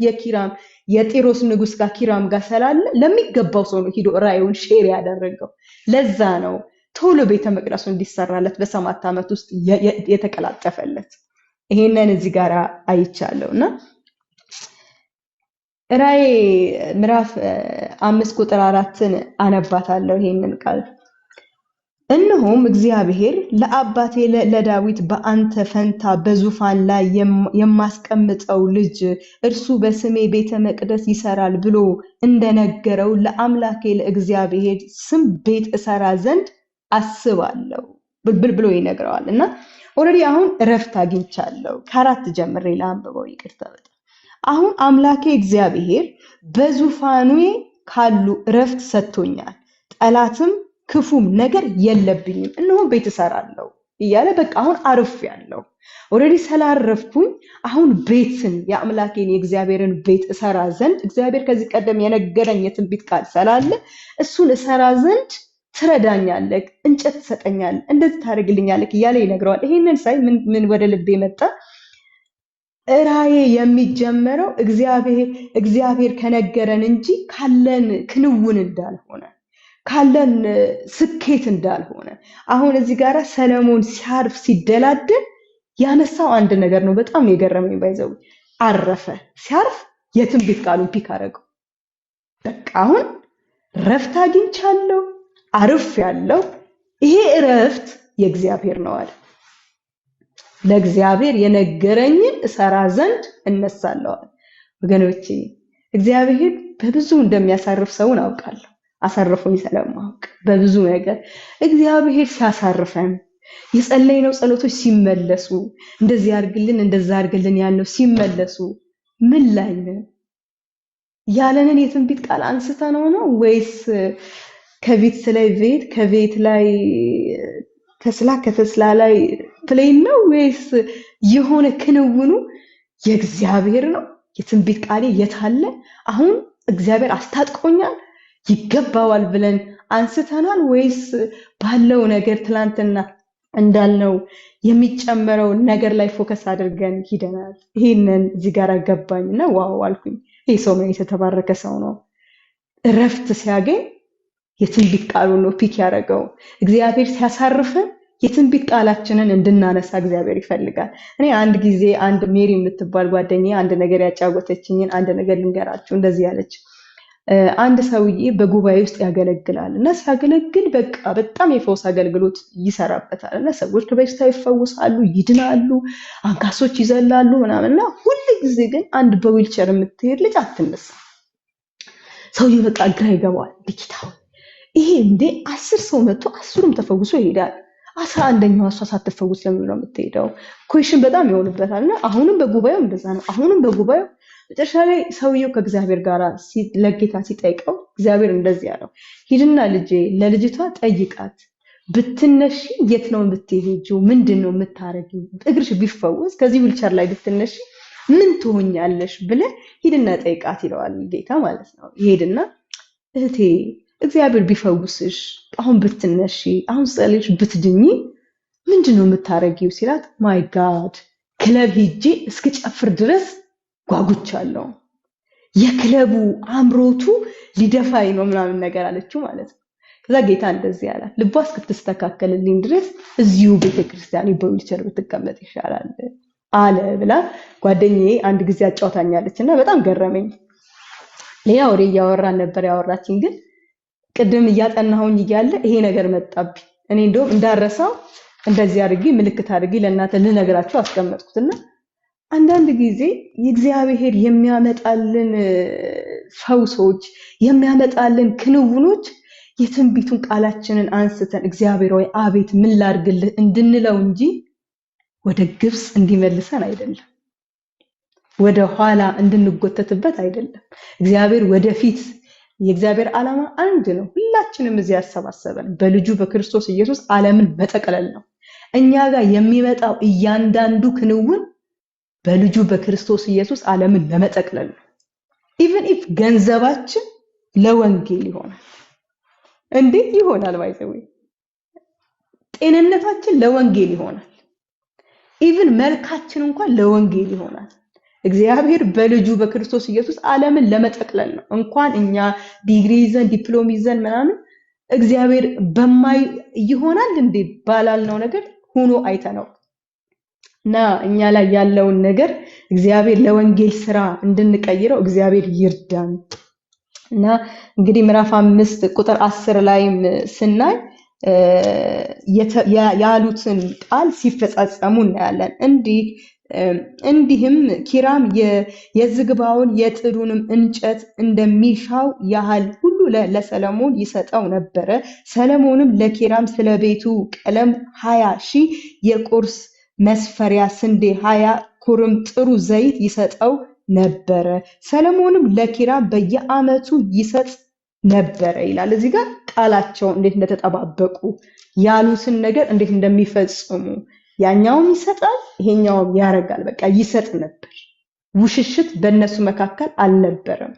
የጢሮስ ንጉስ ጋር ኪራም ጋር ስላለ ለሚገባው ሰው ነው ሂዶ ራዕዩን ሼር ያደረገው። ለዛ ነው ቶሎ ቤተ መቅደሱ እንዲሰራለት በ7 ዓመት ውስጥ የተቀላጠፈለት። ይሄንን እዚህ ጋር አይቻለውና ራዕይ ምዕራፍ 5:4ን አነባታለሁ ይሄንን ቃል። እነሆም እግዚአብሔር ለአባቴ ለዳዊት በአንተ ፈንታ በዙፋን ላይ የማስቀምጠው ልጅ እርሱ በስሜ ቤተ መቅደስ ይሰራል ብሎ እንደነገረው ለአምላኬ ለእግዚአብሔር ስም ቤት እሰራ ዘንድ አስባለሁ ብሎ ይነግረዋል። እና ኦልሬዲ አሁን እረፍት አግኝቻለሁ። ከ4 ጀምሬ ላንብበው፣ ይቅርታ በጣም አሁን አምላኬ እግዚአብሔር በዙፋኑ ካሉ እረፍት ሰጥቶኛል፣ ጠላትም ክፉም ነገር የለብኝም። እነሆ ቤት እሰራለሁ እያለ በቃ አሁን አርፌያለሁ። ኦልሬዲ ስላረፍኩኝ አሁን ቤትን የአምላኬን የእግዚአብሔርን ቤት እሰራ ዘንድ እግዚአብሔር ከዚህ ቀደም የነገረኝ የትንቢት ቃል ስላለ እሱን እሰራ ዘንድ ትረዳኛለህ፣ እንጨት ትሰጠኛለህ፣ እንደዚህ ታደርግልኛለህ እያለ ይነግረዋል። ይሄንን ሳይ ምን ወደ ልቤ መጣ? ራዕይ የሚጀመረው እግዚአብሔር ከነገረን እንጂ ካለን ክንውን እንዳልሆነ ካለን ስኬት እንዳልሆነ። አሁን እዚህ ጋር ሰለሞን ሲያርፍ ሲደላደል ያነሳው አንድ ነገር ነው። በጣም የገረመኝ ባይዘው አረፈ። ሲያርፍ የትንቢት ቃሉን ፒክ አደረገው። በቃ አሁን ረፍት አግኝቻለሁ፣ አርፌያለሁ፣ ይሄ እረፍት የእግዚአብሔር ነው አለ። ለእግዚአብሔር የነገረኝን እሰራ ዘንድ እነሳለሁ። ወገኖቼ እግዚአብሔር በብዙ እንደሚያሳርፍ ሰውን አውቃለሁ። አሳርፎኝ ስለማውቅ በብዙ ነገር እግዚአብሔር ሲያሳርፈን የጸለይነው ጸሎቶች ሲመለሱ እንደዚህ አድርግልን እንደዛ አድርግልን ያልነው ሲመለሱ ምን ላይ ነን? ያለንን የትንቢት ቃል አንስተነው ነው ወይስ ከቤት ላይ ቤት ከቤት ላይ ተስላ ከተስላ ላይ ፕሌን ነው ወይስ የሆነ ክንውኑ የእግዚአብሔር ነው? የትንቢት ቃሌ የታለ? አሁን እግዚአብሔር አስታጥቆኛል ይገባዋል ብለን አንስተናል ወይስ ባለው ነገር ትላንትና እንዳልነው የሚጨመረው ነገር ላይ ፎከስ አድርገን ሂደናል? ይሄንን እዚህ ጋር ገባኝና ዋው አልኩኝ። ይሄ ሰው ምን የተባረከ ሰው ነው። እረፍት ሲያገኝ የትንቢት ቃሉን ነው ፒክ ያደረገው። እግዚአብሔር ሲያሳርፈን የትንቢት ቃላችንን እንድናነሳ እግዚአብሔር ይፈልጋል። እኔ አንድ ጊዜ አንድ ሜሪ የምትባል ጓደኛዬ አንድ ነገር ያጫወተችኝን አንድ ነገር ልንገራችሁ። እንደዚህ ያለች አንድ ሰውዬ በጉባኤ ውስጥ ያገለግላል እና ሲያገለግል በቃ በጣም የፈውስ አገልግሎት ይሰራበታል እና ሰዎች ከበሽታ ይፈወሳሉ፣ ይድናሉ፣ አንካሶች ይዘላሉ ምናምንና ሁሉ ጊዜ ግን አንድ በዊልቸር የምትሄድ ልጅ አትነሳ። ሰውዬው በቃ ግራ ይገባዋል። ዲጂታል ይሄ እንዴ 10 ሰው መጥቶ 10ም ተፈውሶ ይሄዳል። 11ኛው እሷ ሳትፈውስ ለምን ነው የምትሄደው? ኩዌሽን በጣም ይሆንበታልና አሁንም በጉባኤው እንደዛ ነው። አሁንም በጉባኤው መጨረሻ ላይ ሰውየው ከእግዚአብሔር ጋር ለጌታ ሲጠይቀው እግዚአብሔር እንደዚህ ያለው ሂድና ልጄ ለልጅቷ ጠይቃት ብትነሺ የት ነው የምትሄጂው? ምንድነው የምታረጊው? እግርሽ ቢፈወስ ከዚህ ዊልቸር ላይ ብትነሺ ምን ትሆኛለሽ ብለህ ሂድና ጠይቃት ይለዋል ጌታ ማለት ነው። ይሄድና እህቴ እግዚአብሔር ቢፈውስሽ አሁን ብትነሺ አሁን ጸልይሽ ብትድኚ ምንድነው የምታረጊው ሲላት ማይ ጋድ ክለብ ሂጄ እስክጨፍር ድረስ ጓጉቻለሁ። የክለቡ አምሮቱ ሊደፋይ ነው ምናምን ነገር አለችው ማለት ነው። ከዛ ጌታ እንደዚህ ያላት ልቧ እስክትስተካከልልኝ ድረስ እዚሁ ቤተክርስቲያን በዊልቸር ብትቀመጥ ይሻላል አለ ብላ ጓደኛዬ አንድ ጊዜ አጫውታኛለችና በጣም ገረመኝ። ሌላ ወሬ እያወራን ነበር ያወራችኝ ግን ቅድም እያጠናሁኝ እያለ ይሄ ነገር መጣብኝ። እኔ እንደውም እንዳረሳው እንደዚህ አድርጌ ምልክት አድርጌ ለእናንተ ልነግራችሁ አስቀመጥኩትና አንዳንድ ጊዜ የእግዚአብሔር የሚያመጣልን ፈውሶች የሚያመጣልን ክንውኖች የትንቢቱን ቃላችንን አንስተን እግዚአብሔር ወይ አቤት ምን ላድርግልህ እንድንለው እንጂ ወደ ግብጽ እንዲመልሰን አይደለም፣ ወደ ኋላ እንድንጎተትበት አይደለም። እግዚአብሔር ወደፊት የእግዚአብሔር ዓላማ አንድ ነው። ሁላችንም እዚህ ያሰባሰበን በልጁ በክርስቶስ ኢየሱስ ዓለምን መጠቅለል ነው። እኛ ጋር የሚመጣው እያንዳንዱ ክንውን በልጁ በክርስቶስ ኢየሱስ ዓለምን ለመጠቅለል ነው። ኢቭን ኢፍ ገንዘባችን ለወንጌል ይሆናል። እንዴት ይሆናል? ባይዘው ጤንነታችን ለወንጌል ይሆናል። ኢቭን መልካችን እንኳን ለወንጌል ይሆናል። እግዚአብሔር በልጁ በክርስቶስ ኢየሱስ ዓለምን ለመጠቅለል ነው። እንኳን እኛ ዲግሪ ይዘን ዲፕሎም ይዘን ምናምን እግዚአብሔር በማይ ይሆናል እንዴ ባላልነው ነገር ሆኖ አይተነው እና እኛ ላይ ያለውን ነገር እግዚአብሔር ለወንጌል ስራ እንድንቀይረው እግዚአብሔር ይርዳን። እና እንግዲህ ምዕራፍ 5 ቁጥር 10 ላይም ስናይ ያሉትን ቃል ሲፈጻጸሙ እናያለን። እንዲህም ኪራም የዝግባውን የጥዱንም እንጨት እንደሚሻው ያህል ሁሉ ለሰለሞን ይሰጠው ነበረ። ሰለሞንም ለኪራም ስለቤቱ ቀለም 20,000 የቁርስ መስፈሪያ ስንዴ 20 ኩርም ጥሩ ዘይት ይሰጠው ነበረ። ሰለሞንም ለኪራም በየዓመቱ ይሰጥ ነበረ ይላል። እዚህ ጋር ቃላቸው እንዴት እንደተጠባበቁ ያሉትን ነገር እንዴት እንደሚፈጽሙ ያኛውም ይሰጣል ይሄኛውም ያረጋል። በቃ ይሰጥ ነበር። ውሽሽት በእነሱ መካከል አልነበረም።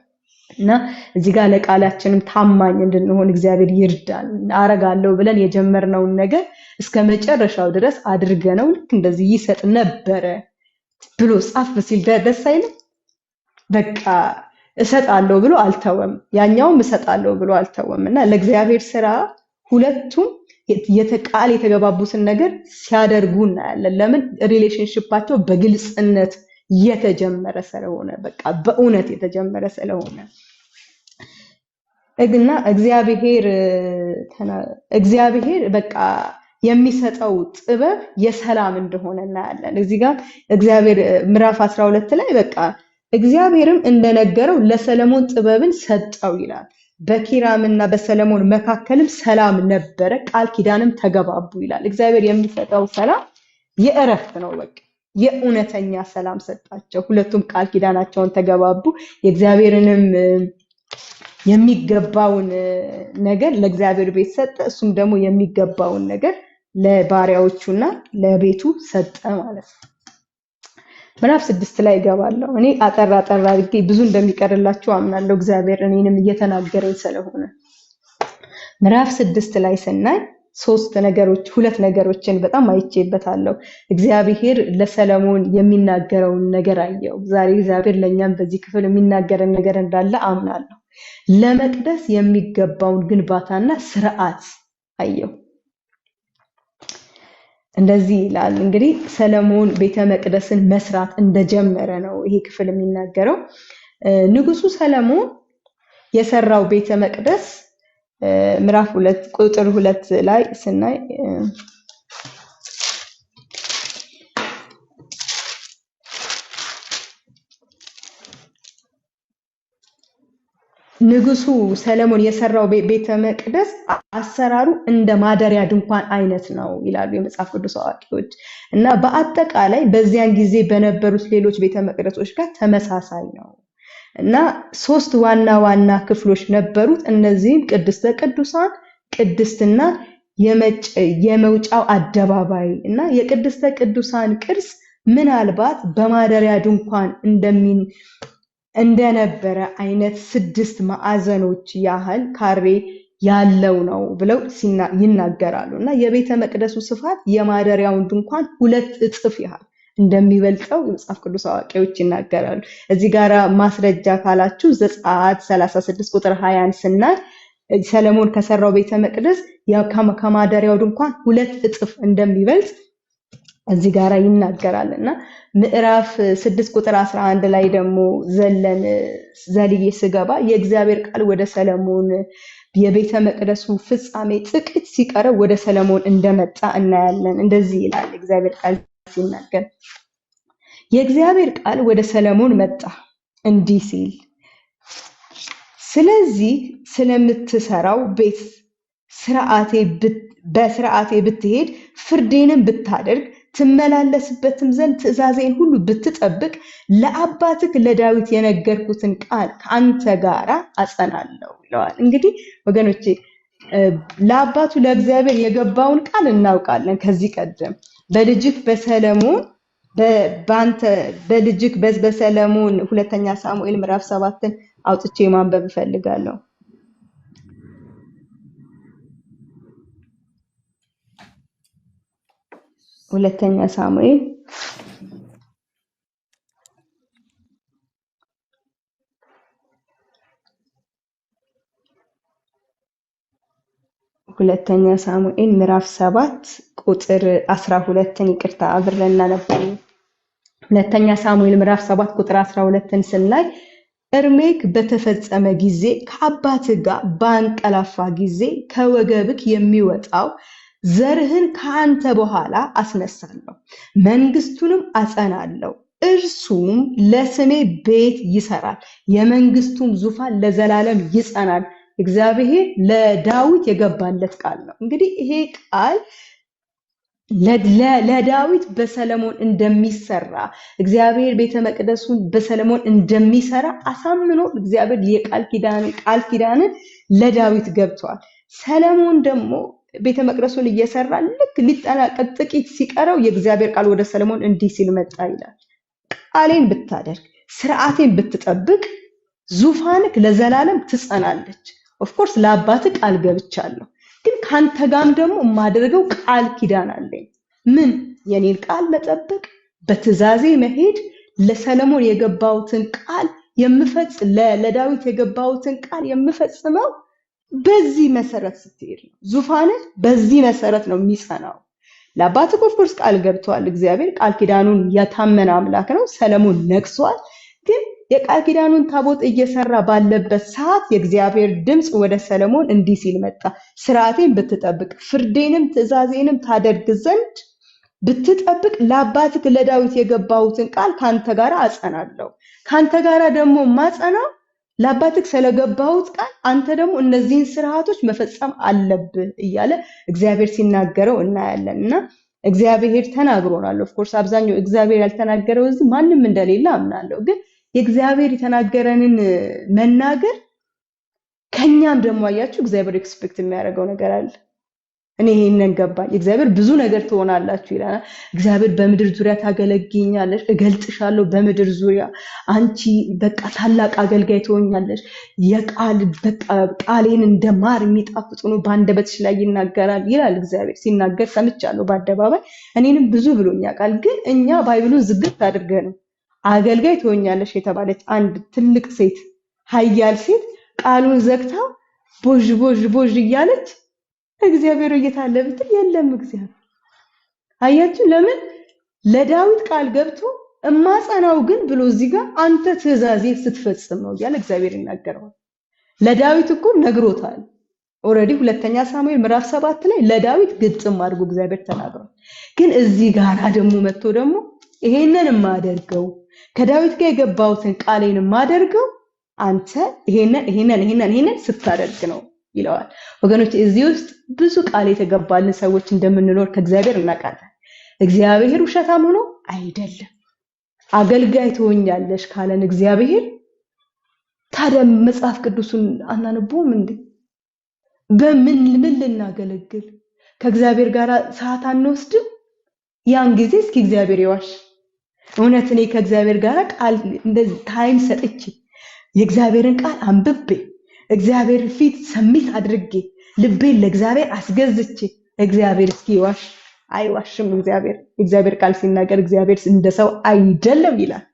እና እዚህ ጋር ለቃላችንም ታማኝ እንድንሆን እግዚአብሔር ይርዳን። አረጋለሁ ብለን የጀመርነውን ነገር እስከ መጨረሻው ድረስ አድርገነው ልክ እንደዚህ ይሰጥ ነበረ ብሎ ጻፍ ሲል ደስ አይልም? በቃ እሰጣለሁ ብሎ አልተወም፣ ያኛውም እሰጣለሁ ብሎ አልተወም። እና ለእግዚአብሔር ስራ ሁለቱም የተቃል የተገባቡትን ነገር ሲያደርጉ እናያለን። ለምን? ሪሌሽንሺፓቸው በግልጽነት የተጀመረ ስለሆነ፣ በቃ በእውነት የተጀመረ ስለሆነ እና እግዚአብሔር በቃ የሚሰጠው ጥበብ የሰላም እንደሆነ እናያለን። እዚህ ጋር እግዚአብሔር ምዕራፍ 12 ላይ በቃ እግዚአብሔርም እንደነገረው ለሰለሞን ጥበብን ሰጠው ይላል። በኪራምና በሰለሞን መካከልም ሰላም ነበረ፣ ቃል ኪዳንም ተገባቡ ይላል። እግዚአብሔር የሚሰጠው ሰላም የእረፍት ነው። በቃ የእውነተኛ ሰላም ሰጣቸው። ሁለቱም ቃል ኪዳናቸውን ተገባቡ። የእግዚአብሔርንም የሚገባውን ነገር ለእግዚአብሔር ቤት ሰጠ፣ እሱም ደግሞ የሚገባውን ነገር ለባሪያዎቹና ለቤቱ ሰጠ ማለት ነው። ምዕራፍ 6 ላይ ገባለሁ። እኔ አጠራ አድርጌ ብዙ እንደሚቀርላችሁ አምናለሁ፣ እግዚአብሔር እኔንም እየተናገረኝ ስለሆነ። ምዕራፍ 6 ላይ ስናይ ሁለት ነገሮችን በጣም አይቼበታለሁ። እግዚአብሔር ለሰለሞን የሚናገረውን ነገር አየው። ዛሬ እግዚአብሔር ለኛም በዚህ ክፍል የሚናገረን ነገር እንዳለ አምናለሁ። ለመቅደስ የሚገባውን ግንባታና ስርዓት አየው። እንደዚህ ይላል እንግዲህ ሰለሞን ቤተ መቅደስን መስራት እንደጀመረ ነው ይሄ ክፍል የሚናገረው። ንጉሱ ሰለሞን የሰራው ቤተ መቅደስ ምዕራፍ 2 ቁጥር 2 ላይ ስናይ ንጉሱ ሰለሞን የሰራው ቤተ መቅደስ አሰራሩ እንደ ማደሪያ ድንኳን አይነት ነው ይላሉ የመጽሐፍ ቅዱስ አዋቂዎች። እና በአጠቃላይ በዚያን ጊዜ በነበሩት ሌሎች ቤተ መቅደሶች ጋር ተመሳሳይ ነው። እና 3 ዋና ክፍሎች ነበሩት። እነዚህም ቅድስተ ቅዱሳን፣ ቅድስትና የመውጫው አደባባይ እና የቅድስተ ቅዱሳን ቅርስ ምናልባት በማደሪያ ድንኳን እንደነበረ አይነት 6 ማዕዘኖች ያህል ካሬ ያለው ነው ብለው ይናገራሉ። እና የቤተ መቅደሱ ስፋት የማደሪያውን ድንኳን 2 እጥፍ ያህል እንደሚበልጠው የመጽሐፍ ቅዱስ አዋቂዎች ይናገራሉ። እዚህ ጋር ማስረጃ ካላችሁ ዘጸአት 36 ቁጥር 20 ስናይ ሰለሞን ከሰራው ቤተ መቅደስ ከማደሪያው ድንኳን 2 እጥፍ እንደሚበልጥ እዚህ ጋር ይናገራልና ምዕራፍ 6 ቁጥር 11 ላይ ደግሞ ዘልዬ ስገባ የእግዚአብሔር ቃል ወደ ሰለሞን የቤተ መቅደሱ ፍጻሜ ጥቂት ሲቀረው ወደ ሰለሞን እንደመጣ እናያለን። እንደዚህ ይላል እግዚአብሔር ቃል ሲናገር፣ የእግዚአብሔር ቃል ወደ ሰለሞን መጣ እንዲህ ሲል፣ ስለዚህ ስለምትሰራው ቤት በስርዓቴ ብትሄድ፣ ፍርዴንም ብታደርግ፣ ትመላለስበትም ዘንድ ትእዛዜን ሁሉ ብትጠብቅ፣ ለአባትህ ለዳዊት የነገርኩትን ቃል ከአንተ ጋር አጸናለሁ ይለዋል። እንግዲህ ወገኖቼ ለአባቱ ለእግዚአብሔር የገባውን ቃል እናውቃለን። ከዚህ ቀደም በልጅክ በሰለሞን በሰለሞን ሁለተኛ ሳሙኤል ምዕራፍ 7ን አውጥቼ ማንበብ እፈልጋለሁ። ሁለተኛ ሳሙኤል ምዕራፍ 7 ቁጥር 12ን ይቅርታ አብረን እናነባለን። ሁለተኛ ሳሙኤል ምዕራፍ 7 ቁጥር 12ን ስናይ እርሜክ በተፈጸመ ጊዜ ከአባትህ ጋር ባንቀላፋ ጊዜ ከወገብክ የሚወጣው ዘርህን ከአንተ በኋላ አስነሳለሁ፣ መንግስቱንም አጸናለሁ፣ እርሱም ለስሜ ቤት ይሰራል፣ የመንግስቱም ዙፋን ለዘላለም ይጸናል። እግዚአብሔር ለዳዊት የገባለት ቃል ነው። እንግዲህ ይሄ ቃል ለዳዊት በሰለሞን እንደሚሰራ እግዚአብሔር ቤተ መቅደሱን በሰለሞን እንደሚሰራ አሳምኖ እግዚአብሔር ቃል ኪዳንን ለዳዊት ገብቷል። ሰለሞን ደግሞ ቤተ መቅደሱን እየሰራ ልክ ሊጠናቀቅ ጥቂት ሲቀረው የእግዚአብሔር ቃል ወደ ሰለሞን እንዲህ ሲል መጣ ይላል፣ ቃሌን ብታደርግ ስርዓቴን ብትጠብቅ ዙፋንክ ለዘላለም ትጸናለች። ኦፍኮርስ ለአባትህ ቃል ገብቻለሁ፣ ግን ካንተ ጋርም ደግሞ የማደርገው ቃል ኪዳን አለኝ። ምን? የኔን ቃል መጠበቅ፣ በትእዛዜ መሄድ፣ ለሰለሞን የገባሁትን ቃል ለዳዊት የገባሁትን ቃል የምፈጽመው በዚህ መሰረት ስትሄድ ነው። ዙፋንህ በዚህ መሰረት ነው የሚጸናው። ለአባትህ ኦፍኮርስ ቃል ገብቷል። እግዚአብሔር ቃል ኪዳኑን የታመነ አምላክ ነው። ሰለሞን ነግሷል። ግን የቃል ኪዳኑን ታቦት እየሰራ ባለበት ሰዓት የእግዚአብሔር ድምጽ ወደ ሰለሞን እንዲህ ሲል መጣ። ስርዓቴን ብትጠብቅ ፍርዴንም ትእዛዜንም ታደርግ ዘንድ ብትጠብቅ ለአባትህ ለዳዊት የገባሁትን ቃል ካንተ ጋር አጸናለሁ። ካንተ ጋር ደግሞ ማጸናው ለአባትህ ስለገባሁት ቃል አንተ ደግሞ እነዚህን ስርዓቶች መፈጸም አለብህ እያለ እግዚአብሔር ሲናገረው እናያለንና እግዚአብሔር ተናግሮናል። ኦፍ ኮርስ አብዛኛው እግዚአብሔር ያልተናገረው እዚህ ማንም እንደሌለ አምናለሁ። ግን የእግዚአብሔር የተናገረንን መናገር ከኛም ደግሞ አያችሁ እግዚአብሔር ኤክስፔክት የሚያደርገው ነገር አለ። እኔ ይሄንን ገባኝ። እግዚአብሔር ብዙ ነገር ትሆናላችሁ ይላል። እግዚአብሔር በምድር ዙሪያ ታገለግኛለሽ፣ እገልጥሻለሁ በምድር ዙሪያ አንቺ በቃ ታላቅ አገልጋይ ትሆኛለሽ። የቃል በቃ ቃሌን እንደማር የሚጣፍጥ ነው በአንደበትሽ ላይ ይናገራል ይላል እግዚአብሔር። ሲናገር ሰምቻለሁ በአደባባይ እኔንም ብዙ ብሎኛል ቃል። ግን እኛ ባይብሉን ዝግት አድርገን አገልጋይ ትሆኛለሽ የተባለች አንድ ትልቅ ሴት ኃያል ሴት ቃሉን ዘግታ ቦዥ ቦዥ ቦዥ እያለች እግዚአብሔር እየታለ ብትል የለም እግዚአብሔር። አያችሁ ለምን ለዳዊት ቃል ገብቶ እማጸናው ግን ብሎ እዚህ ጋር አንተ ትእዛዜ ስትፈጽም ነው ያለ እግዚአብሔር ይናገራል። ለዳዊት እኮ ነግሮታል። ኦሬዲ ሁለተኛ ሳሙኤል ምዕራፍ 7 ላይ ለዳዊት ግጥም አድርጎ እግዚአብሔር ተናግሯል። ግን እዚህ ጋር ደግሞ መጥቶ ደግሞ ይሄንን ማደርገው ከዳዊት ጋር የገባውትን ቃሌን ማደርገው አንተ ይሄንን ስታደርግ ነው ይለዋል። ወገኖች እዚህ ውስጥ ብዙ ቃል የተገባልን ሰዎች እንደምንኖር ከእግዚአብሔር እናውቃለን። እግዚአብሔር ውሸታም ሆኖ አይደለም። አገልጋይ ትሆኛለሽ ካለን እግዚአብሔር ታዲያ መጽሐፍ ቅዱስን አናነብውም እንዴ? በምን ልናገለግል ከእግዚአብሔር ጋር ሰዓት አንወስድም? ያን ጊዜ እስኪ እግዚአብሔር ይዋሽ። እውነት እኔ ከእግዚአብሔር ጋር ቃል እንደዚህ ታይም ሰጥቼ የእግዚአብሔርን ቃል አንብቤ እግዚአብሔር ፊት ሰሚት አድርጌ ልቤን ለእግዚአብሔር አስገዝቼ እግዚአብሔር እስኪ ይዋሽ? አይዋሽም። እግዚአብሔር ቃል ሲናገር እግዚአብሔር እንደሰው አይደለም ይላል።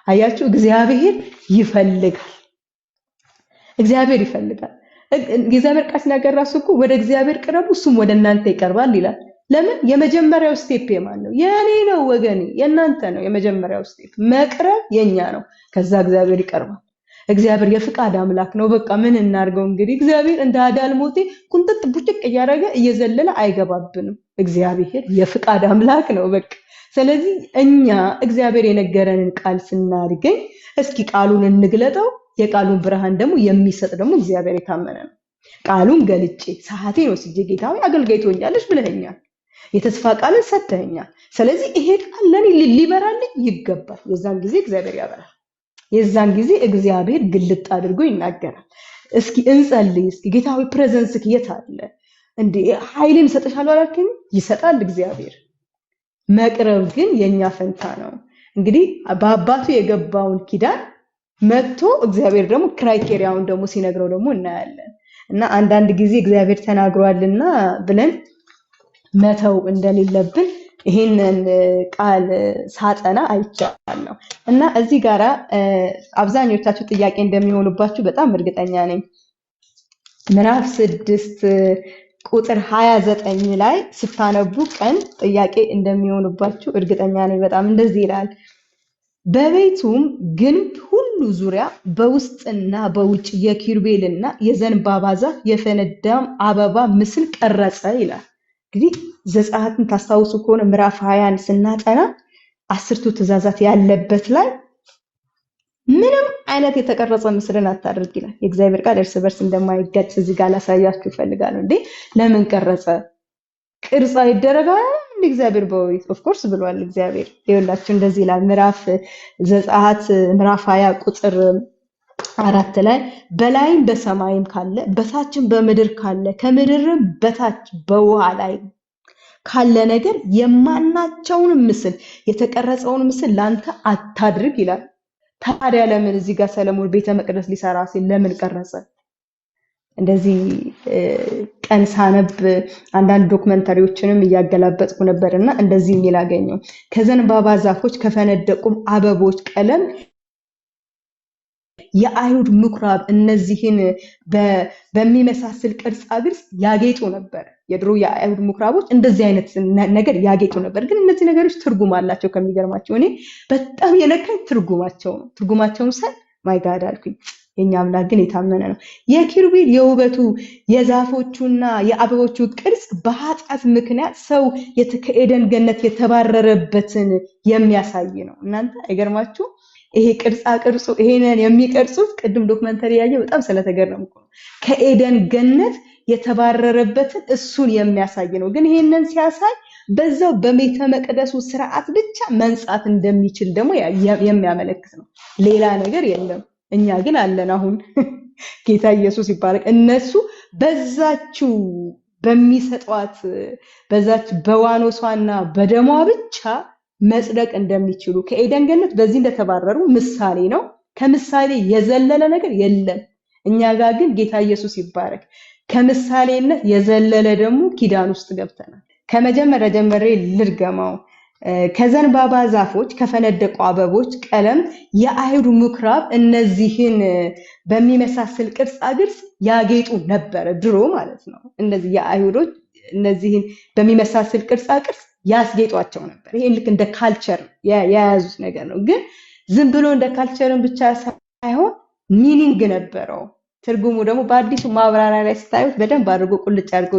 አያችሁ እግዚአብሔር ይፈልጋል። እግዚአብሔር ቃል ሲናገር ራሱ እኮ ወደ እግዚአብሔር ቅረቡ እሱም ወደ እናንተ ይቀርባል ይላል። ለምን? የመጀመሪያው ስቴፕ የማን ነው? የኔ ነው ወገኔ፣ የእናንተ ነው። የመጀመሪያው ስቴፕ መቅረብ የኛ ነው። ከዛ እግዚአብሔር ይቀርባል። እግዚአብሔር የፍቃድ አምላክ ነው። በቃ ምን እናርገው እንግዲህ። እግዚአብሔር እንደ አዳል ሞቴ ቁንጥጥ ቡጭቅ እያደረገ እየዘለለ አይገባብንም። እግዚአብሔር የፍቃድ አምላክ ነው በቃ። ስለዚህ እኛ እግዚአብሔር የነገረንን ቃል ስናድገኝ እስኪ ቃሉን እንግለጠው። የቃሉን ብርሃን ደግሞ የሚሰጥ ደግሞ እግዚአብሔር የታመነ ነው። ቃሉን ገልጬ ሰዓቴን ወስጄ ጌታዊ አገልጋይ ትሆኛለሽ ብለኸኛል፣ የተስፋ ቃልን ሰጥተኸኛል። ስለዚህ ይሄ ቃል ለኔ ሊበራልኝ ይገባል። የዛን ጊዜ እግዚአብሔር ያበራል። የዛን ጊዜ እግዚአብሔር ግልጥ አድርጎ ይናገራል። እስኪ እንጸልይ። እስኪ ጌታዊ ፕሬዘንስክ የት አለ እንዴ? ኃይልን ሰጥሻለሁ አላልከኝ? ይሰጣል እግዚአብሔር። መቅረብ ግን የኛ ፈንታ ነው። እንግዲህ በአባቱ የገባውን ኪዳን መጥቶ እግዚአብሔር ደግሞ ክራይቴሪያውን ደግሞ ሲነግረው ደግሞ እናያለን። እና አንዳንድ ጊዜ እግዚአብሔር ተናግሯልና ብለን መተው እንደሌለብን ይሄንን ቃል ሳጠና አይቻለሁ። እና እዚህ ጋራ አብዛኞቻችሁ ጥያቄ እንደሚሆኑባችሁ በጣም እርግጠኛ ነኝ። ምዕራፍ 6 ቁጥር 29 ላይ ስታነቡ ቀን ጥያቄ እንደሚሆኑባችሁ እርግጠኛ ነኝ በጣም። እንደዚህ ይላል፣ በቤቱም ግንብ ሁሉ ዙሪያ በውስጥና በውጭ የኪሩቤልና የዘንባባ ዛፍ የፈነዳም አበባ ምስል ቀረጸ ይላል። እንግዲህ ዘጸአትን ታስታውሱ ከሆነ ምዕራፍ 20 ስናጠና 10ቱ ትእዛዛት ያለበት ላይ ምንም አይነት የተቀረጸ ምስልን አታድርግ ይላል። የእግዚአብሔር ቃል እርስ በርስ እንደማይጋጭ እዚህ ጋር ላሳያችሁ እፈልጋለሁ። እንዴ ለምን ቀረጸ? ቅርጽ ይደረጋል እንደ እግዚአብሔር በኦሪት ኦፍ ኮርስ ብሏል እግዚአብሔር። ይኸውላችሁ እንደዚህ ይላል ምዕራፍ ዘጸአት ምዕራፍ 20 ቁጥር 4 ላይ በላይም በሰማይም ካለ በታችም በምድር ካለ ከምድርም በታች በውሃ ላይ ካለ ነገር የማናቸውን ምስል የተቀረጸውን ምስል ላንተ አታድርግ ይላል። ታዲያ ለምን እዚህ ጋር ሰለሞን ቤተ መቅደስ ሊሰራ ሲል ለምን ቀረጸ? እንደዚህ ቀን ሳነብ አንዳንድ ዶክመንታሪዎችንም እያገላበጥኩ ነበርና እንደዚህ የሚል አገኘው። ከዘንባባ ዛፎች ከፈነደቁም አበቦች ቀለም የአይሁድ ምኩራብ እነዚህን በሚመሳሰል ቅርጻ ቅርጽ ያጌጡ ነበር። የድሮ የአይሁድ ምኩራቦች እንደዚህ አይነት ነገር ያጌጡ ነበር። ግን እነዚህ ነገሮች ትርጉም አላቸው። ከሚገርማቸው እኔ በጣም የነካኝ ትርጉማቸው ነው። ትርጉማቸውን ሳይ ማይ ጋድ አልኩኝ። የኛ አምላክ ግን የታመነ ነው። የኪሩቤል የውበቱ የዛፎቹና የአበቦቹ ቅርጽ በኃጢአት ምክንያት ሰው ከኤደን ገነት የተባረረበትን የሚያሳይ ነው። እናንተ አይገርማችሁ? ይሄ ቅርጻ ቅርጹ ይሄንን የሚቀርጹት ቅድም ዶክመንተሪ ያየው በጣም ስለተገረምኩ ነው። ከኤደን ገነት የተባረረበትን እሱን የሚያሳይ ነው። ግን ይሄንን ሲያሳይ በዛው በቤተ መቅደሱ ስርዓት ብቻ መንጻት እንደሚችል ደግሞ የሚያመለክት ነው። ሌላ ነገር የለም። እኛ ግን አለን አሁን ጌታ ኢየሱስ ይባረክ። እነሱ በዛችው በሚሰጧት በዛች በዋኖሷና በደሟ ብቻ መጽደቅ እንደሚችሉ ከኤደን ገነት በዚህ እንደተባረሩ ምሳሌ ነው። ከምሳሌ የዘለለ ነገር የለም። እኛ ጋር ግን ጌታ ኢየሱስ ይባረክ ከምሳሌነት የዘለለ ደግሞ ኪዳን ውስጥ ገብተናል። ከመጀመሪያ ጀምሬ ልድገማው። ከዘንባባ ዛፎች ከፈነደቁ አበቦች ቀለም የአይሁድ ምኩራብ እነዚህን በሚመሳሰል ቅርጻ ቅርጽ ያጌጡ ነበር። ድሮ ማለት ነው። እነዚህ የአይሁዶች እነዚህን በሚመሳሰል ቅርጻ ቅርጽ ያስጌጧቸው ነበር። ይሄን ልክ እንደ ካልቸር የያዙት ነገር ነው። ግን ዝም ብሎ እንደ ካልቸርን ብቻ ሳይሆን ሚኒንግ ነበረው። ትርጉሙ ደግሞ በአዲሱ ማብራሪያ ላይ ስታዩት በደንብ አድርጎ ቁልጭ አድርጎ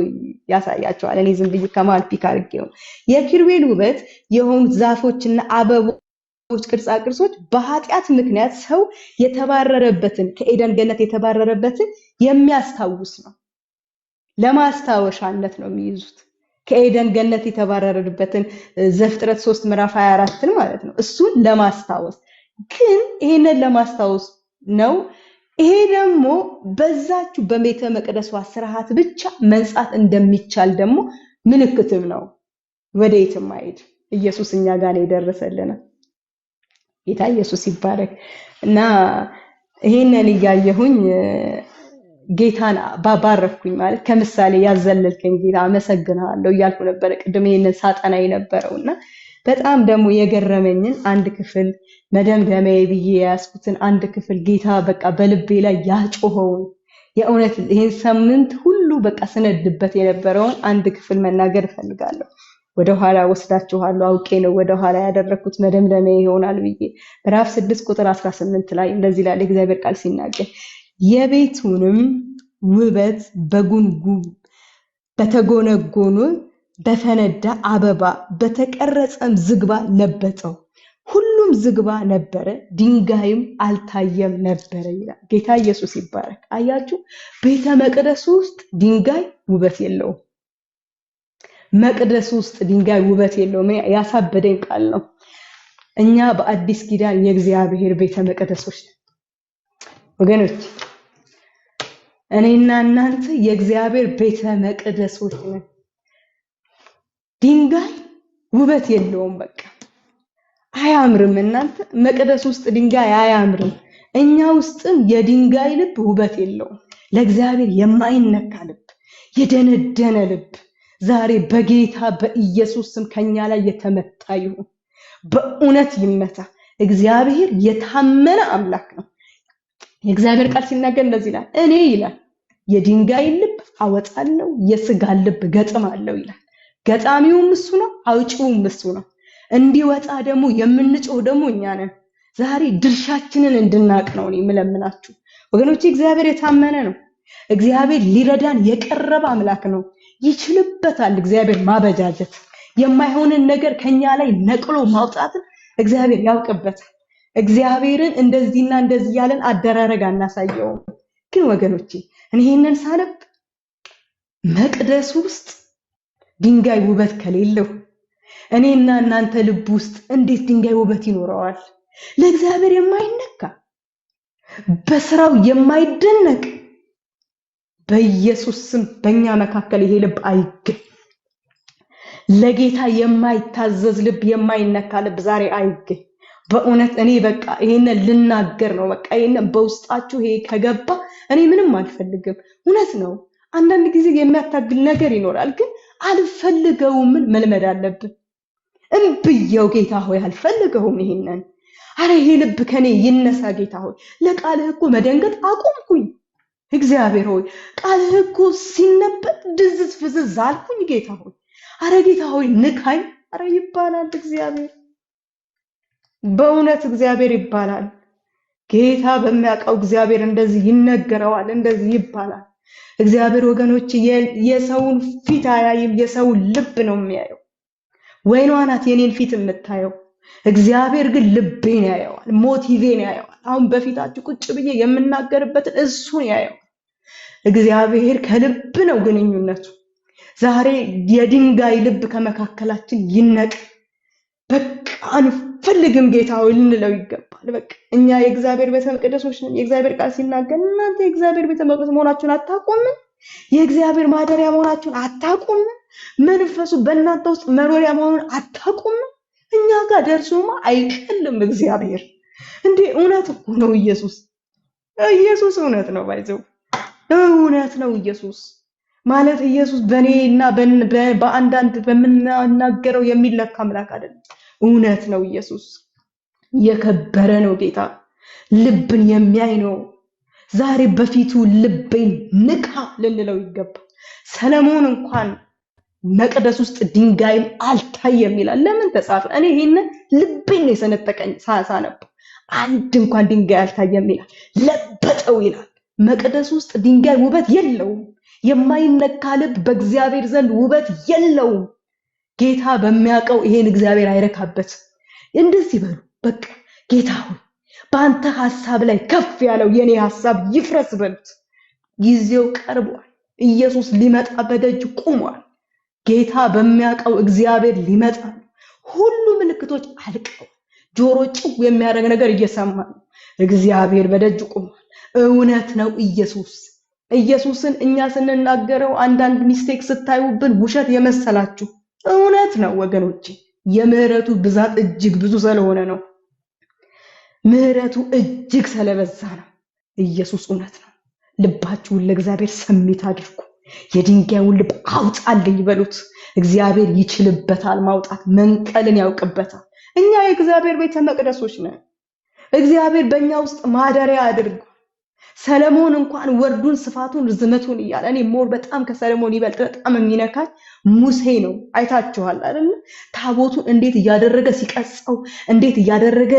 ያሳያቸዋል። እኔ ዝም ብዬ ከማል ፒክ አድርጌው የኪሩቤል ውበት የሆኑት ዛፎችና አበቦች ቅርጻ ቅርጾች በኃጢአት ምክንያት ሰው የተባረረበትን ከኤደን ገነት የተባረረበትን የሚያስታውስ ነው። ለማስታወሻነት ነው የሚይዙት። ከኤደን ገነት የተባረረበትን ዘፍጥረት 3 ምዕራፍ 24 ማለት ነው። እሱን ለማስታወስ ግን ይሄንን ለማስታወስ ነው። ይሄ ደግሞ በዛችሁ በቤተ መቅደሷ ስርዓት ብቻ መንጻት እንደሚቻል ደግሞ ምልክትም ነው። ወዴትም አይሄድ። ኢየሱስ እኛ ጋር ነው የደረሰልን። ጌታ ኢየሱስ ይባረክ እና ይሄንን እያየሁኝ ጌታን ባባረኩኝ ማለት ከምሳሌ ያዘለልከኝ ጌታ አመሰግናለሁ እያልኩ ነበር ቅድም ይሄንን ሳጠና የነበረውና በጣም ደግሞ የገረመኝን አንድ ክፍል መደምደሚያ ብዬ ያስኩትን አንድ ክፍል ጌታ በቃ በልቤ ላይ ያጮኸውን የእውነት ይሄን ሳምንት ሁሉ በቃ ስነድበት የነበረውን አንድ ክፍል መናገር እፈልጋለሁ። ወደ ኋላ ወስዳችኋለሁ። አውቄ ነው ወደ ኋላ ያደረኩት መደምደሚያ ይሆናል ብዬ ምዕራፍ 6 ቁጥር 18 ላይ እንደዚህ ይላል እግዚአብሔር ቃል ሲናገር የቤቱንም ውበት በጉንጉን በተጎነጎኑ በፈነዳ አበባ በተቀረጸም ዝግባ ለበጠው። ሁሉም ዝግባ ነበረ፣ ድንጋይም አልታየም ነበረ ይላል። ጌታ ኢየሱስ ይባረክ። አያችሁ፣ ቤተ መቅደስ ውስጥ ድንጋይ ውበት የለውም። መቅደስ ውስጥ ድንጋይ ውበት የለውም። ያሳበደኝ ቃል ነው። እኛ በአዲስ ኪዳን የእግዚአብሔር ቤተ መቅደሶች ወገኖች፣ እኔና እናንተ የእግዚአብሔር ቤተ መቅደሶች ነን። ድንጋይ ውበት የለውም። በቃ አያምርም። እናንተ መቅደስ ውስጥ ድንጋይ አያምርም። እኛ ውስጥም የድንጋይ ልብ ውበት የለውም። ለእግዚአብሔር የማይነካ ልብ፣ የደነደነ ልብ ዛሬ በጌታ በኢየሱስ ስም ከኛ ላይ የተመታ ይሁን። በእውነት ይመታ። እግዚአብሔር የታመነ አምላክ ነው። የእግዚአብሔር ቃል ሲናገር እንደዚህ ይላል፣ እኔ ይላል የድንጋይ ልብ አወጣለሁ፣ የስጋ ልብ ገጥማለሁ ይላል። ገጣሚውም እሱ ነው፣ አውጪውም እሱ ነው። እንዲወጣ ደግሞ የምንጮህ ደግሞ እኛ ነን። ዛሬ ድርሻችንን እንድናቅ ነው እኔ የምለምናችሁ ወገኖቼ። እግዚአብሔር የታመነ ነው። እግዚአብሔር ሊረዳን የቀረበ አምላክ ነው። ይችልበታል እግዚአብሔር ማበጃጀት። የማይሆንን ነገር ከኛ ላይ ነቅሎ ማውጣትን እግዚአብሔር ያውቅበታል። እግዚአብሔርን እንደዚህና እንደዚህ ያለን አደራረግ አናሳየውም። ግን ወገኖቼ እኔ ይሄንን ሳነብ መቅደስ ውስጥ ድንጋይ ውበት ከሌለው እኔና እናንተ ልብ ውስጥ እንዴት ድንጋይ ውበት ይኖረዋል? ለእግዚአብሔር የማይነካ በስራው የማይደነቅ በኢየሱስ ስም በእኛ መካከል ይሄ ልብ አይገኝ። ለጌታ የማይታዘዝ ልብ፣ የማይነካ ልብ ዛሬ አይገኝ። በእውነት እኔ በቃ ይሄንን ልናገር ነው። በቃ ይሄንን በውስጣችሁ ይሄ ከገባ እኔ ምንም አልፈልግም። እውነት ነው። አንዳንድ ጊዜ የሚያታግል ነገር ይኖራል፣ ግን አልፈልገውም መልመድ አለብን። እንብየው ጌታ ሆይ አልፈልገውም፣ ይሄንን አረ ይሄ ልብ ከኔ ይነሳ ጌታ ሆይ። ለቃልህ እኮ መደንገጥ አቆምኩኝ። እግዚአብሔር ሆይ ቃልህ እኮ ሲነበብ ድዝዝ ፍዝዝ አልኩኝ ጌታ ሆይ። አረ ጌታ ሆይ ንካኝ። አረ ይባላል እግዚአብሔር፣ በእውነት እግዚአብሔር ይባላል። ጌታ በሚያውቀው እግዚአብሔር እንደዚህ ይነገረዋል፣ እንደዚህ ይባላል። እግዚአብሔር ወገኖች የሰውን ፊት አያይም፣ የሰውን ልብ ነው የሚያየው። ወይኗ ናት የኔን ፊት የምታየው፣ እግዚአብሔር ግን ልቤን ያየዋል፣ ሞቲቬን ያየዋል። አሁን በፊታችሁ ቁጭ ብዬ የምናገርበትን እሱን ያየዋል። እግዚአብሔር ከልብ ነው ግንኙነቱ። ዛሬ የድንጋይ ልብ ከመካከላችን ይነቅ። በቃ አንፈልግም ጌታ ሆይ ልንለው ይገባል። በቃ እኛ የእግዚአብሔር ቤተ መቅደሶች ነን። የእግዚአብሔር ቃል ሲናገር እናንተ የእግዚአብሔር ቤተ መቅደስ መሆናችሁን አታውቁም? የእግዚአብሔር ማደሪያ መሆናችሁን አታውቁም? መንፈሱ በእናንተ ውስጥ መኖሪያ መሆኑን አታውቁም? እኛ ጋር ደርሶማ አይቀልም እግዚአብሔር። እንዴ እውነት እኮ ነው ኢየሱስ እውነት ነው። ባይዘው እውነት ነው ኢየሱስ ማለት ኢየሱስ በእኔና በአንዳንድ በምናገረው የሚለካ አምላክ አይደለም። እውነት ነው ኢየሱስ የከበረ ነው ጌታ፣ ልብን የሚያይ ነው። ዛሬ በፊቱ ልቤን ንካ ልንለው ይገባል። ሰለሞን እንኳን መቅደስ ውስጥ ድንጋይም አልታየም ይላል። ለምን ተጻፈ? እኔ ይሄንን ልቤን ነው የሰነጠቀኝ ሳሳነብ። አንድ እንኳን ድንጋይ አልታየም ይላል፣ ለበጠው ይላል። መቅደስ ውስጥ ድንጋይ ውበት የለውም። የማይነካ ልብ በእግዚአብሔር ዘንድ ውበት የለውም። ጌታ በሚያውቀው ይሄን እግዚአብሔር አይረካበት። እንደዚህ በሉ በቃ ጌታ ሆይ በአንተ ሐሳብ ላይ ከፍ ያለው የኔ ሐሳብ ይፍረስ በሉት። ጊዜው ቀርቧል። ኢየሱስ ሊመጣ በደጅ ቆሟል። ጌታ በሚያውቀው እግዚአብሔር ሊመጣ ነው። ሁሉ ምልክቶች አልቀዋል። ጆሮ ጭው የሚያደርግ ነገር እየሰማ ነው። እግዚአብሔር በደጅ ቆሟል። እውነት ነው ኢየሱስን እኛ ስንናገረው አንዳንድ ሚስቴክ ስታዩብን ውሸት የመሰላችሁ እውነት ነው ወገኖቼ። የምህረቱ ብዛት እጅግ ብዙ ስለሆነ ነው። ምህረቱ እጅግ ስለበዛ ነው። ኢየሱስ እውነት ነው። ልባችሁን ለእግዚአብሔር ሰሚት አድርጉ። የድንጋዩን ልብ አውጣልኝ በሉት። እግዚአብሔር ይችልበታል ማውጣት፣ መንቀልን ያውቅበታል። እኛ የእግዚአብሔር ቤተ መቅደሶች ነን። እግዚአብሔር በእኛ ውስጥ ማደሪያ አድርጓል። ሰለሞን እንኳን ወርዱን ስፋቱን ርዝመቱን እያለ እኔ ሞር በጣም ከሰለሞን ይበልጥ በጣም የሚነካኝ ሙሴ ነው። አይታችኋል አይደል? ታቦቱን እንዴት እያደረገ ሲቀጸው እንዴት እያደረገ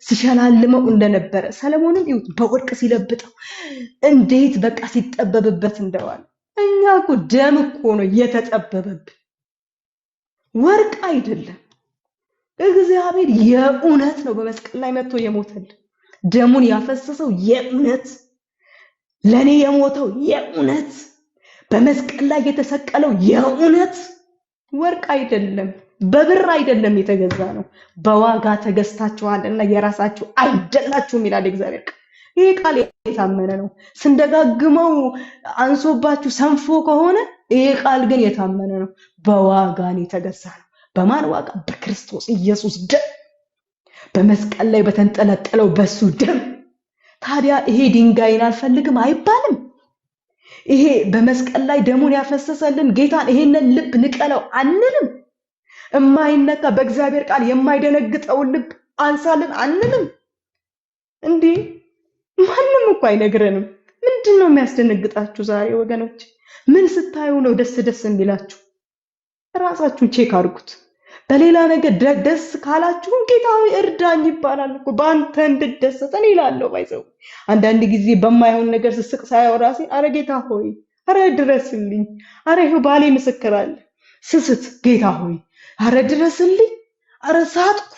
ሲሸላልመው እንደነበረ ሰለሞንን ይሁት በወርቅ ሲለብጠው እንዴት በቃ ሲጠበብበት እንደዋለ። እኛ እኮ ደም እኮ ነው የተጠበበብን፣ ወርቅ አይደለም። እግዚአብሔር የእውነት ነው በመስቀል ላይ መጥቶ የሞተልን፣ ደሙን ያፈሰሰው የእውነት፣ ለኔ የሞተው የእውነት፣ በመስቀል ላይ የተሰቀለው የእውነት፣ ወርቅ አይደለም፣ በብር አይደለም የተገዛ ነው። በዋጋ ተገዝታችኋልና የራሳችሁ አይደላችሁም ይላል እግዚአብሔር ቃል። ይሄ ቃል የታመነ ነው። ስንደጋግመው አንሶባችሁ ሰንፎ ከሆነ ይሄ ቃል ግን የታመነ ነው። በዋጋ ነው የተገዛ ነው። በማን ዋጋ? በክርስቶስ ኢየሱስ ደም፣ በመስቀል ላይ በተንጠለጠለው በሱ ደም። ታዲያ ይሄ ድንጋይን አልፈልግም አይባልም። ይሄ በመስቀል ላይ ደሙን ያፈሰሰልን ጌታን ይሄንን ልብ ንቀለው አንልም። የማይነካ በእግዚአብሔር ቃል የማይደነግጠውን ልብ አንሳልን አንልም። እንዴ ማንም እኮ አይነግረንም። ምንድነው የሚያስደነግጣችሁ ዛሬ ወገኖች? ምን ስታዩ ነው ደስ የሚላችሁ? ራሳችሁን ቼክ አድርጉት። በሌላ ነገር ደስ ካላችሁ ጌታ ሆይ እርዳኝ ይባላል እኮ። በአንተ እንድደሰት እኔ እላለሁ። ባይዘው አንዳንድ ጊዜ በማይሆን ነገር ስስቅ ሳያው ራሴ አረ ጌታ ሆይ አረ ድረስልኝ፣ አረ ይሄው ባሌ ምስክር አለ። ስስት ጌታ ሆይ አረ ድረስልኝ፣ አረ ሳትኩ፣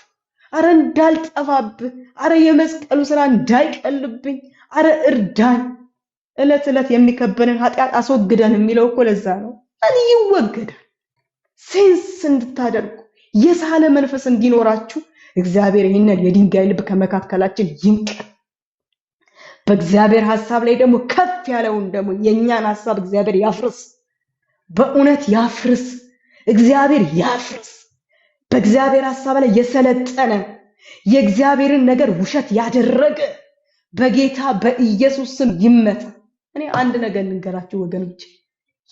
አረ እንዳልጠፋብህ፣ አረ የመስቀሉ ስራ እንዳይቀልብኝ፣ አረ እርዳኝ። እለት እለት የሚከበንን ኃጢአት አስወግደን የሚለው እኮ ለዛ ነው። እኔ ይወገዳል። ሴንስ እንድታደርጉ የሳለ መንፈስ እንዲኖራችሁ እግዚአብሔር ይህንን የድንጋይ ልብ ከመካከላችን ይንቀል። በእግዚአብሔር ሐሳብ ላይ ደግሞ ከፍ ያለውን ደግሞ የኛን ሐሳብ እግዚአብሔር ያፍርስ። በእውነት ያፍርስ። እግዚአብሔር ያፍርስ። በእግዚአብሔር ሐሳብ ላይ የሰለጠነ የእግዚአብሔርን ነገር ውሸት ያደረገ በጌታ በኢየሱስ ስም ይመታ። እኔ አንድ ነገር ልንገራችሁ ወገኖች፣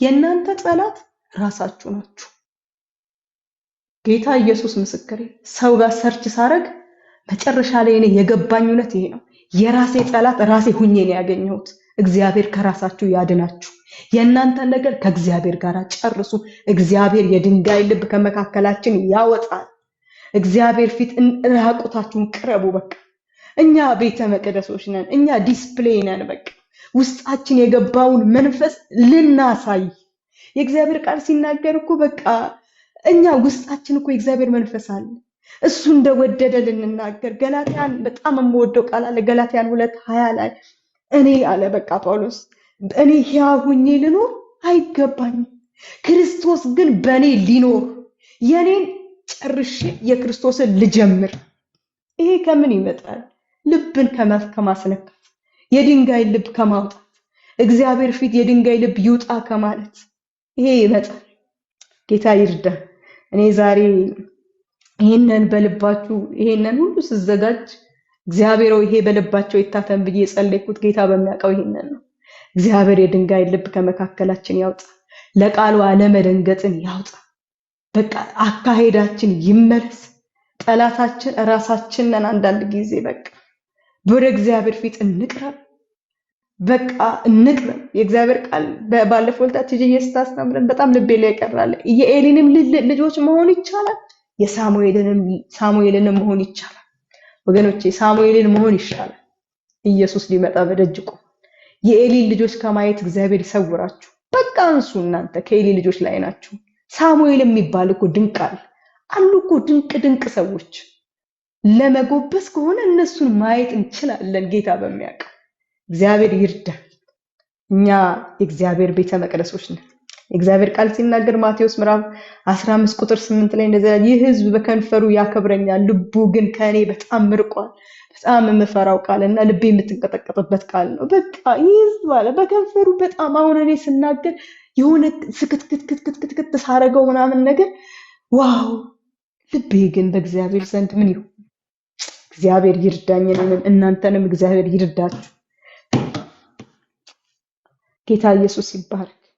የእናንተ ጠላት ራሳችሁ ናችሁ። ጌታ ኢየሱስ ምስክሬ። ሰው ጋር ሰርች ሳረግ መጨረሻ ላይ እኔ የገባኝ እውነት ይሄ ነው። የራሴ ጠላት ራሴ ሁኜ ነው ያገኘሁት። እግዚአብሔር ከራሳችሁ ያድናችሁ። የእናንተ ነገር ከእግዚአብሔር ጋር ጨርሱ። እግዚአብሔር የድንጋይ ልብ ከመካከላችን ያወጣል። እግዚአብሔር ፊት ራቁታችሁን ቅረቡ። በቃ እኛ ቤተ መቅደሶች ነን። እኛ ዲስፕሌይ ነን። በቃ ውስጣችን የገባውን መንፈስ ልናሳይ። የእግዚአብሔር ቃል ሲናገር እኮ በቃ እኛ ውስጣችን እኮ የእግዚአብሔር መንፈስ አለ። እሱ እንደወደደ ልንናገር። ገላትያን በጣም የምወደው ቃል አለ። ገላትያን 2:20 ላይ እኔ አለ በቃ ጳውሎስ እኔ ሕያው ሆኜ ልኖር አይገባኝም፣ ክርስቶስ ግን በእኔ ሊኖር የኔን ጨርሼ የክርስቶስን ልጀምር። ይሄ ከምን ይመጣል? ልብን ከማስነካት፣ የድንጋይ ልብ ከማውጣት፣ እግዚአብሔር ፊት የድንጋይ ልብ ይውጣ ከማለት ይሄ ይመጣል። ጌታ ይርዳ። እኔ ዛሬ ይሄንን በልባችሁ ይሄንን ሁሉ ስዘጋጅ እግዚአብሔር ይሄ በልባቸው ይታተም ብዬ ጸለይኩት። ጌታ በሚያውቀው ይሄንን ነው። እግዚአብሔር የድንጋይ ልብ ከመካከላችን ያውጣ፣ ለቃሉ አለመደንገጥን ያውጣ። በቃ አካሄዳችን ይመለስ። ጠላታችን ራሳችን ነን። አንዳንድ ጊዜ በቃ ወደ እግዚአብሔር ፊት እንቅረብ። በቃ እንቅረብ። የእግዚአብሔር ቃል ባለፈው ዕለት እየስታስተምረን በጣም ልቤ ላይ ቀራለ። የኤሊንም ልጆች መሆን ይቻላል፣ የሳሙኤልንም መሆን ይቻላል። ወገኖቼ ሳሙኤልን መሆን ይሻላል። ኢየሱስ ሊመጣ በደጅ ቆሟል። የኤሊን ልጆች ከማየት እግዚአብሔር ይሰውራችሁ። በቃ አንሱ። እናንተ ከኤሊ ልጆች ላይ ናችሁ። ሳሙኤል የሚባል እኮ ድንቅ አሉ እኮ ድንቅ ሰዎች። ለመጎበስ ከሆነ እነሱን ማየት እንችላለን። ጌታ በሚያውቀው እግዚአብሔር ይርዳ። እኛ የእግዚአብሔር ቤተ መቅደሶች ነን። የእግዚአብሔር ቃል ሲናገር ማቴዎስ ምዕራፍ 15 ቁጥር 8 ላይ እንደዚህ ይህ ሕዝብ በከንፈሩ ያከብረኛል፣ ልቡ ግን ከኔ በጣም ርቋል። በጣም የምፈራው ቃልና ልቤ የምትንቀጠቀጥበት ቃል ነው። በቃ ይህ ሕዝብ አለ በከንፈሩ በጣም አሁን እኔ ስናገር የሆነ ስክትክትክትክትክት ሳረገው ምናምን ነገር ዋው፣ ልቤ ግን በእግዚአብሔር ዘንድ ምን ይሁን? እግዚአብሔር ይርዳኝንም እናንተንም እግዚአብሔር ይርዳችሁ። ጌታ ኢየሱስ ይባረክ።